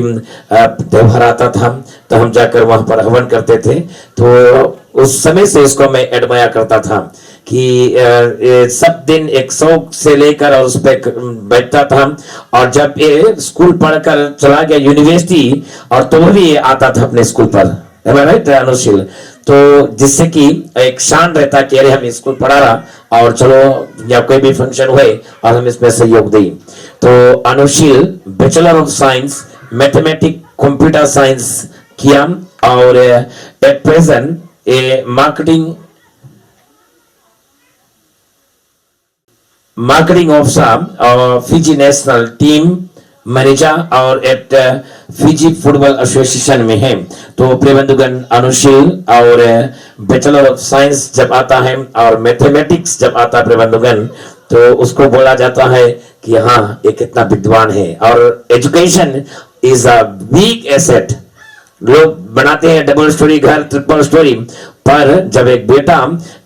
Speaker 3: त्योहार आता था तो हम जाकर वहां पर हवन करते थे। तो उस समय से इसको मैं एडमायर करता था कि सब दिन एक शौक से लेकर और उस पर बैठता था। और जब ये स्कूल पढ़कर चला गया यूनिवर्सिटी और तो भी ये आता था अपने स्कूल पर, राइट अनुशील, तो जिससे कि एक शान रहता कि अरे हम स्कूल पढ़ा रहा और चलो या कोई भी फंक्शन हुए और हम इसमें सहयोग दें। तो Anusheel bachelor of science mathematics computer science किया और at present a marketing officer Fiji national team manager और एट फिजी फुटबॉल एसोसिएशन में है। तो प्रियबंधुगण अनुशील और बैचलर ऑफ साइंस जब आता है और मैथमेटिक्स जब आता है प्रियबंधुगण तो उसको बोला जाता है कि हाँ ये कितना विद्वान है। और education is a big asset. लोग बनाते हैं डबल स्टोरी घर ट्रिपल स्टोरी, पर जब एक बेटा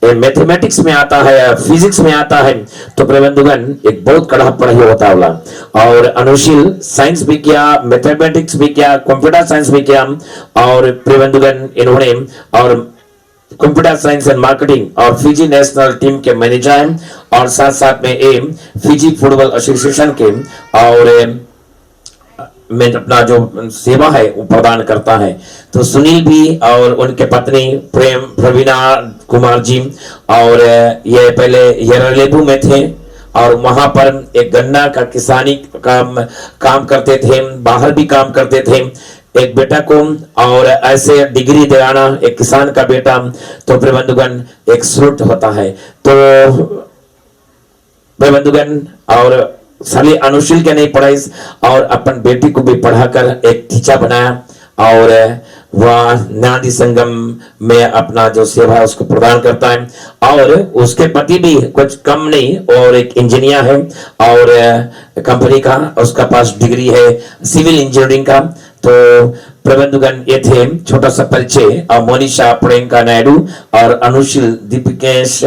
Speaker 3: मैथमेटिक्स में आता है फिजिक्स में आता है तो प्रबंधगण एक बहुत कड़ा पढ़ाई होता है। और अनुशील साइंस भी किया मैथमेटिक्स भी किया कंप्यूटर साइंस भी किया और प्रबंधगण इन्होंने और कंप्यूटर साइंस एंड मार्केटिंग और फिजी नेशनल टीम के मैनेजर हैं और साथ साथ में ए फिजी फुटबॉल एसोसिएशन के और में अपना जो सेवा है वो प्रदान करता है। तो सुनील भी और उनके पत्नी प्रवीणा कुमार जी और ये पहले येरलेबू में थे और वहां पर एक गन्ना का किसानी काम करते थे, बाहर भी काम करते थे एक बेटा को और ऐसे डिग्री दिलाना एक किसान का बेटा तो प्रबंधगण एक श्रुत होता है। तो प्रबंधगण और साली अनुशील के नहीं पढ़ाई और अपन बेटी को भी पढ़ाकर एक टीचर बनाया और वह नादी संगम में अपना जो सेवा है उसको प्रदान करता है। और उसके पति भी कुछ कम नहीं और एक इंजीनियर है और कंपनी का उसका पास डिग्री है सिविल इंजीनियरिंग का। तो प्रबंधगण ये थे छोटा सा परिचय और मोनिशा प्रियंका नायडू और अनुशील दीपकेश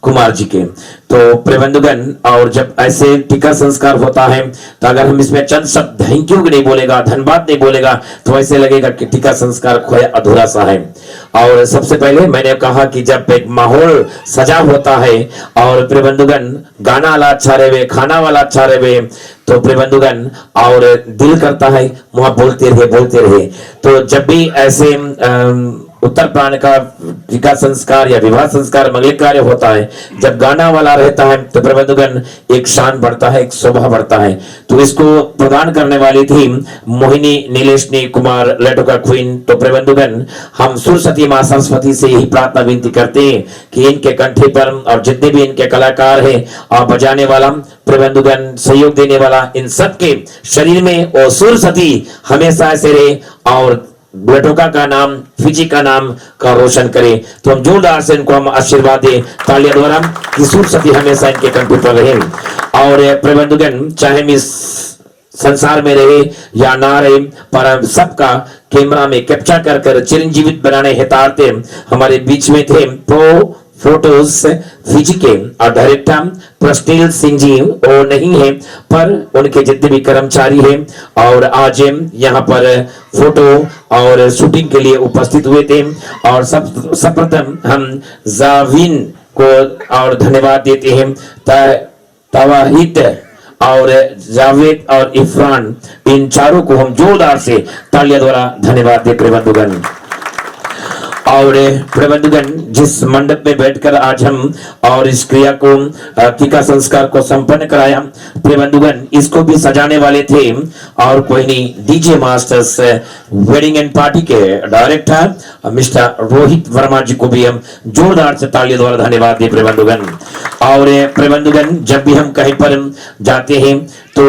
Speaker 3: कुमार जी के। तो प्रबंधगण और जब ऐसे टीका संस्कार होता है तो अगर हम इसमें चंद शब्द थैंक यू नहीं बोलेगा धन्यवाद नहीं बोलेगा तो ऐसे लगेगा कि टीका संस्कार खोया अधूरा सा है। और सबसे पहले मैंने कहा कि जब एक माहौल सजा होता है और प्रबंधगण गाना वाला अच्छा रहे खाना वाला अच्छा रहे तो प्रबंधगण और दिल करता है वहां बोलते रहे। तो जब भी ऐसे उत्तर प्राण का टीका संस्कार या विवाह संस्कार मंगलिक कार्य होता है, जब गाना वाला रहता है तो प्रबंधगण एक शान बढ़ता है, एक शोभा बढ़ता है। तो इसको प्रदान करने वाली थी मोहिनी नीलेशनी कुमार लेटोका क्वीन। तो प्रबंधगण हम सरस्वती माँ सरस्वती से यही प्रार्थना विनती करते हैं कि इनके कंठे पर और जितने भी इनके कलाकार हैं और बजाने वाला प्रबंधगण सहयोग देने वाला, इन सबके शरीर में वो सरस्वती हमेशा ऐसे रहे और लेटोका का नाम, फिजी का नाम का रोशन करे। तो हम जोरदार से इनको हम आशीर्वाद दें तालियां द्वारा कि सरस्वती हमेशा इनके कंठे पर रहे। और प्रबंधगण चाहे मिस संसार में रहे या ना रहे, पर सबका कैमरा में कैप्चर कर कर चिरंजीवित बनाने हेतारते हमारे बीच में थे। प्रो फोटोज फिजी के और डायरेक्टर प्रस्टेल सिंह जी वो नहीं है, पर उनके जितने भी कर्मचारी हैं और आज यहाँ पर फोटो और शूटिंग के लिए उपस्थित हुए थे। और सर्वप्रथम हम जाविन को और धन्यवाद देते हैं। तवाहिद और जावेद और इफरान, इन चारों को हम जोरदार से तालियां द्वारा धन्यवाद देते प्रबंधगण। और प्रबंधगण जिस मंडप में बैठकर आज हम और इस क्रिया को टीका संस्कार को संपन्न कराया, प्रबंधगण इसको भी सजाने वाले थे और कोई नहीं, DJ masters wedding and party के डायरेक्टर मिस्टर रोहित वर्मा जी को भी हम जोरदार से तालियों द्वारा धन्यवाद दे प्रबंधगण। और प्रबंधगण जब भी हम कहीं पर जाते हैं तो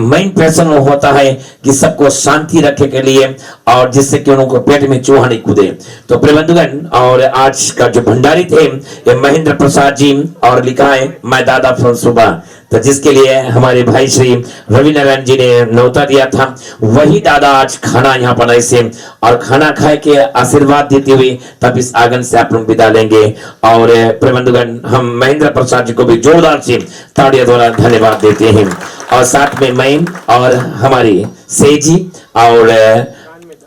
Speaker 3: मेन पैशन होता है कि सबको शांति रखे के लिए और जिससे कि उनको पेट में चूहा नहीं कूदे। तो प्रबंधगण और आज का जो भंडारी थे ये महेंद्र प्रसाद जी और लिखा है मैं दादा फ्रॉम सुबह, तो जिसके लिए हमारे भाई श्री रवि नारायण जी ने न्योता दिया था, वही दादा आज खाना यहाँ बनाए से और खाना खाए के आशीर्वाद देते हुए तब इस आंगन से आप लोग विदा लेंगे। और प्रबंधगण हम महेंद्र प्रसाद जी को भी जोरदार से ताड़ियों द्वारा धन्यवाद देते हैं। और साथ में मैं और हमारी सेजी और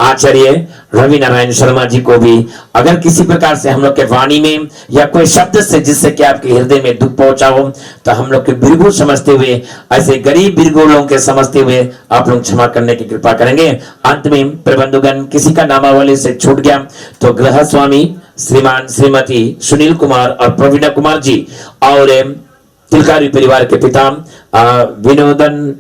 Speaker 3: आचार्य रवि नारायण शर्मा जी को भी, अगर किसी प्रकार से हम लोग के वाणी में या कोई शब्द से जिससे कि आपके हृदय में दुख पहुंचा हो तो हम लोग के बिरगु समझते हुए, ऐसे गरीब बिरगु लोगों के समझते हुए आप लोग क्षमा करने की कृपा करेंगे। अंत में प्रबंधगण किसी का नामावली से छूट गया तो गृह स्वामी श्रीमान श्रीमती सुनील कुमार और प्रवीणा कुमार जी और तिलकारी परिवार के पिता विनोदन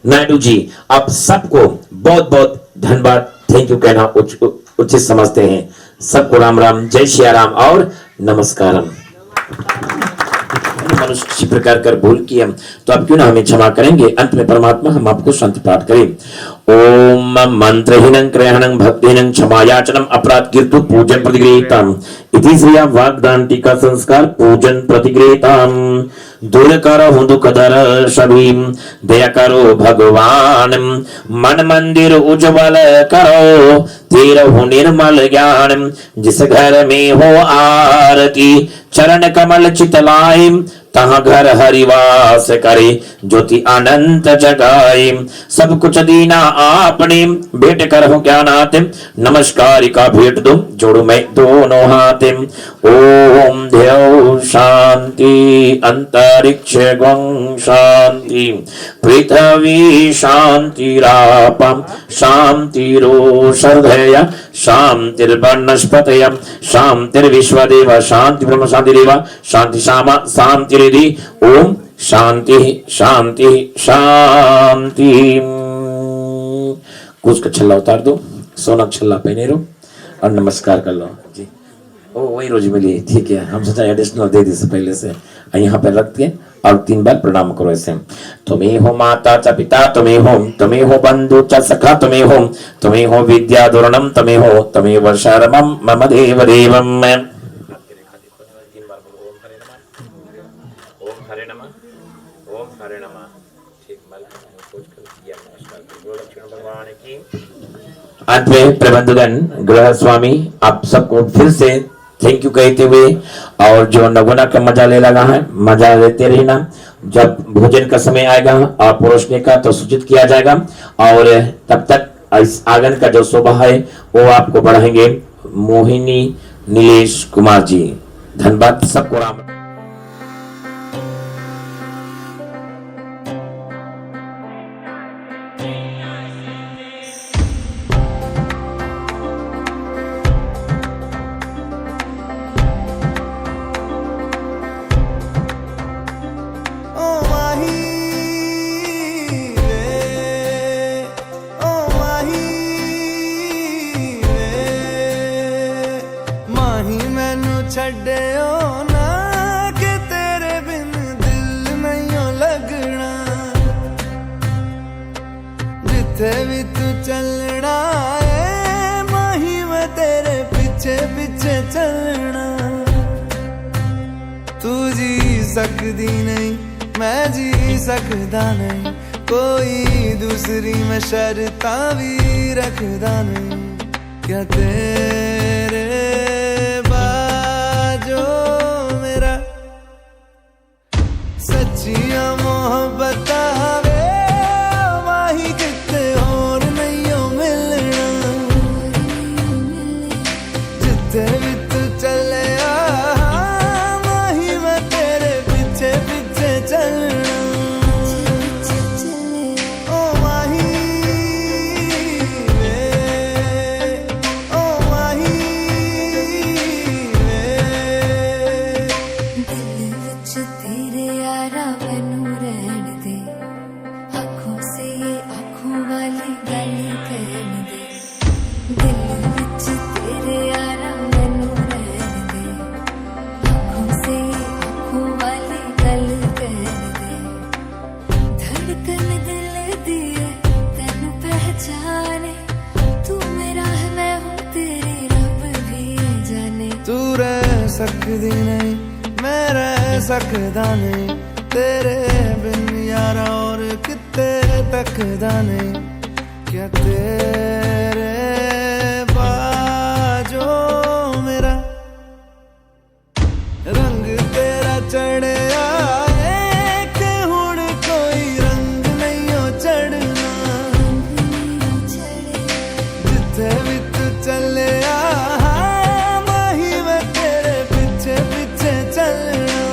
Speaker 3: नायडू जी, आप सबको बहुत बहुत धन्यवाद, थैंक यू कहना उचित समझते हैं। सबको राम राम, जय श्री राम और नमस्कारम। मनुष्य किसी प्रकार कर भूल किया तो आप क्यों ना हमें क्षमा करेंगे। अंत में परमात्मा हम आपको शांति पाठ करें। ओम मंत्रहीनं क्रयहनं भक्तिहीनं क्षमायाचनम अपराध कीर्तु पूजन प्रतिगृहीतम इति श्रिया वाग्दान टीका संस्कार पूजन प्रतिगृहीतम। दूर करो दुख दर सभी दया करो भगवान, मन मंदिर उज्जवल करो तेरहु निर्मल ज्ञान। जिस घर में हो आरती चरण कमल चितलाए, तहाँ घर हरिवास करे ज्योति अनंत जगाए। सब कुछ दीना आपने भेंट कर हो क्या नाते, नमस्कार का भेंट दो जोड़ो मैं दोनों हाथे। ओम देव शांति अंतरिक्ष गं शांति पृथ्वी शांतिरापम शांतिरोषधय शांतिर्वनस्पतय शांतिर्विश्वदेव शांति ब्रह्म शांतिरेव शांति श्यामा शांतिरिधि। ओम शांति शांति शांति। कुछ का छल्ला उतार दो, सोना छल्ला पहने रहो और नमस्कार कर लो जी। ओ वही रोज मिली, ठीक है। हम सोचा एडिशनल दे दी से पहले से, यहाँ पे रख के और 3 बार प्रणाम करो ऐसे। तुम्हें हो माता च पिता तुम्हें हो बंधु च सखा तुम्हें हो विद्या दुर्णम तुम्हें हो शरणम मम देव देवम। अंत में प्रबंधगण गृह स्वामी आप सबको फिर से थैंक यू कहते हुए और जो नगुना का मजा ले लगा है मजा लेते रहना। जब भोजन का समय आएगा और परोसने का तो सूचित किया जाएगा और तब तक इस आंगन का जो शोभा है वो आपको बढ़ाएंगे मोहिनी नीलेश कुमार जी। धन्यवाद सबको राम।
Speaker 2: छड्डियो ना कि तेरे बिन दिल नहीं लगना जिथे भी तू चलना है माही मैं तेरे पीछे पीछे चलना तू जी सकदी नहीं मैं जी सकदा नहीं कोई दूसरी मैं शर्तां भी रखदा नहीं क्या तेरे बाजो मेरा सच्चियां मोहब्बत वे माही किते और नहीं हो मिलना जिथे भी तू चले माही मैं तेरे पीछे पीछे चलना ओ माही वे ओ माही वे
Speaker 8: दिल विच तेरे यारा मैनू रहन दे आँखों से ये आँखों वाली गल कहन दे दिल विच तेरे यारा मैनू रहन दे आँखों से ये आँखों वाली गल कहन दे धड़कन दिल दी है तैनू पहचाने तू मेरा है मैं हूँ तेरी रब भी जाने
Speaker 2: तू रह सकदी नहीं मैं रह सकदा नहीं तेरे बिन यारा और किते तकदा नहीं क्या तेरे बाजो मेरा रंग तेरा चढ़िया है कि हुण कोई रंग नहीं हो चढ़ना जिथे भी तू चले माही मैं तेरे पीछे पीछे चलना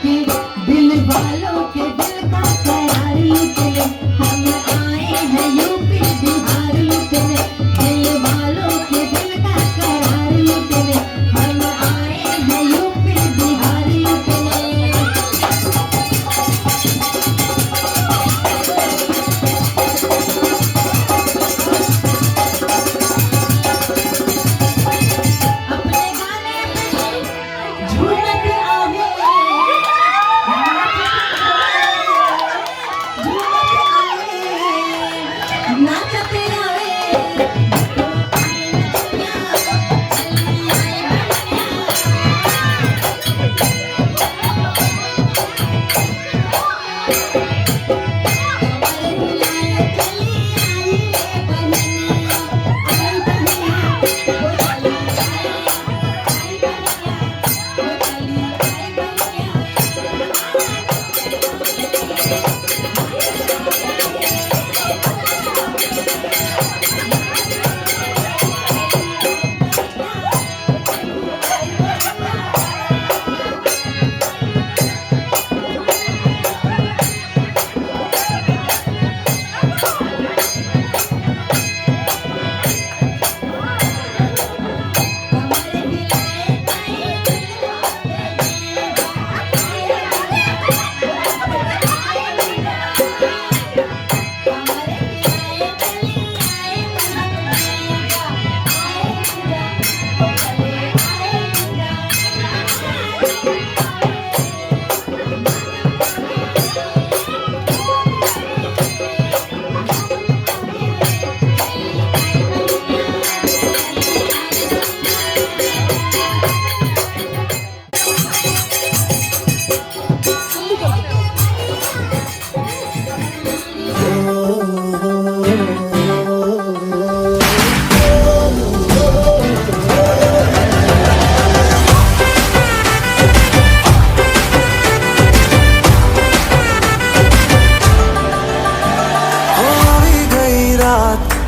Speaker 1: के दिल वालों के दिल का करार लूटने हम आए हैं यूपी बिहार लूटने दिल वालों के दिल का करार लूटने हम आए हैं यूपी बिहार लूटने अपने गाने में झूमत आवे नाचत आवे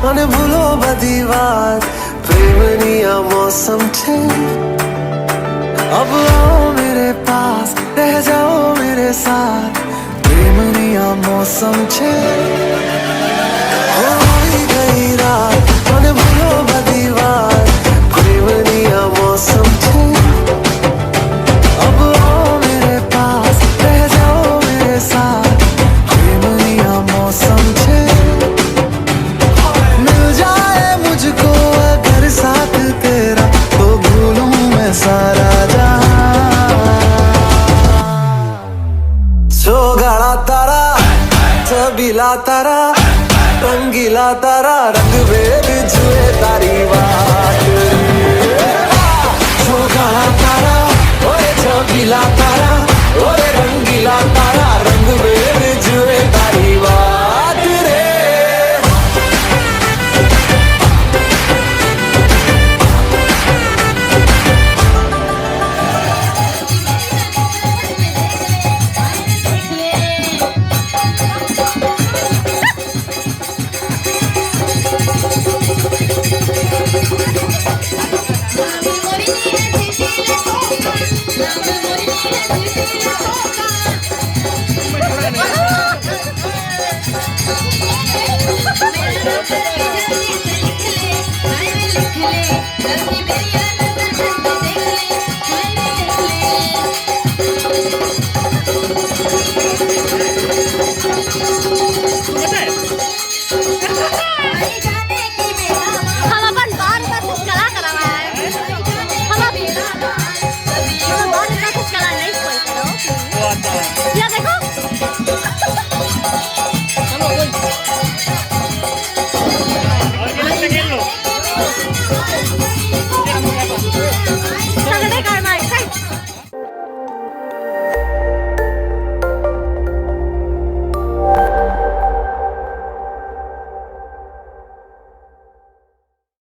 Speaker 2: મને ભૂલો બધી વાત પ્રેમની આ મૌસમ છે अब आओ मेरे पास रह जाओ मेरे साथ प्रेमनी आ मौसम छे होई गई रात મને ભૂલો બધી વાત પ્રેમની આ મૌસમ છે अब आओ मेरे पास रह जाओ मेरे साथ प्रेमनी आ मौसम छे मिल जाए मुझको अगर साथ तेरा तो भूलूं मैं सारा सोगाड़ा तारा छबीला तारा रंगीला तारा रंग भेद जुए तारी बात सोगाड़ा तारा ओए छबीला तारा ओए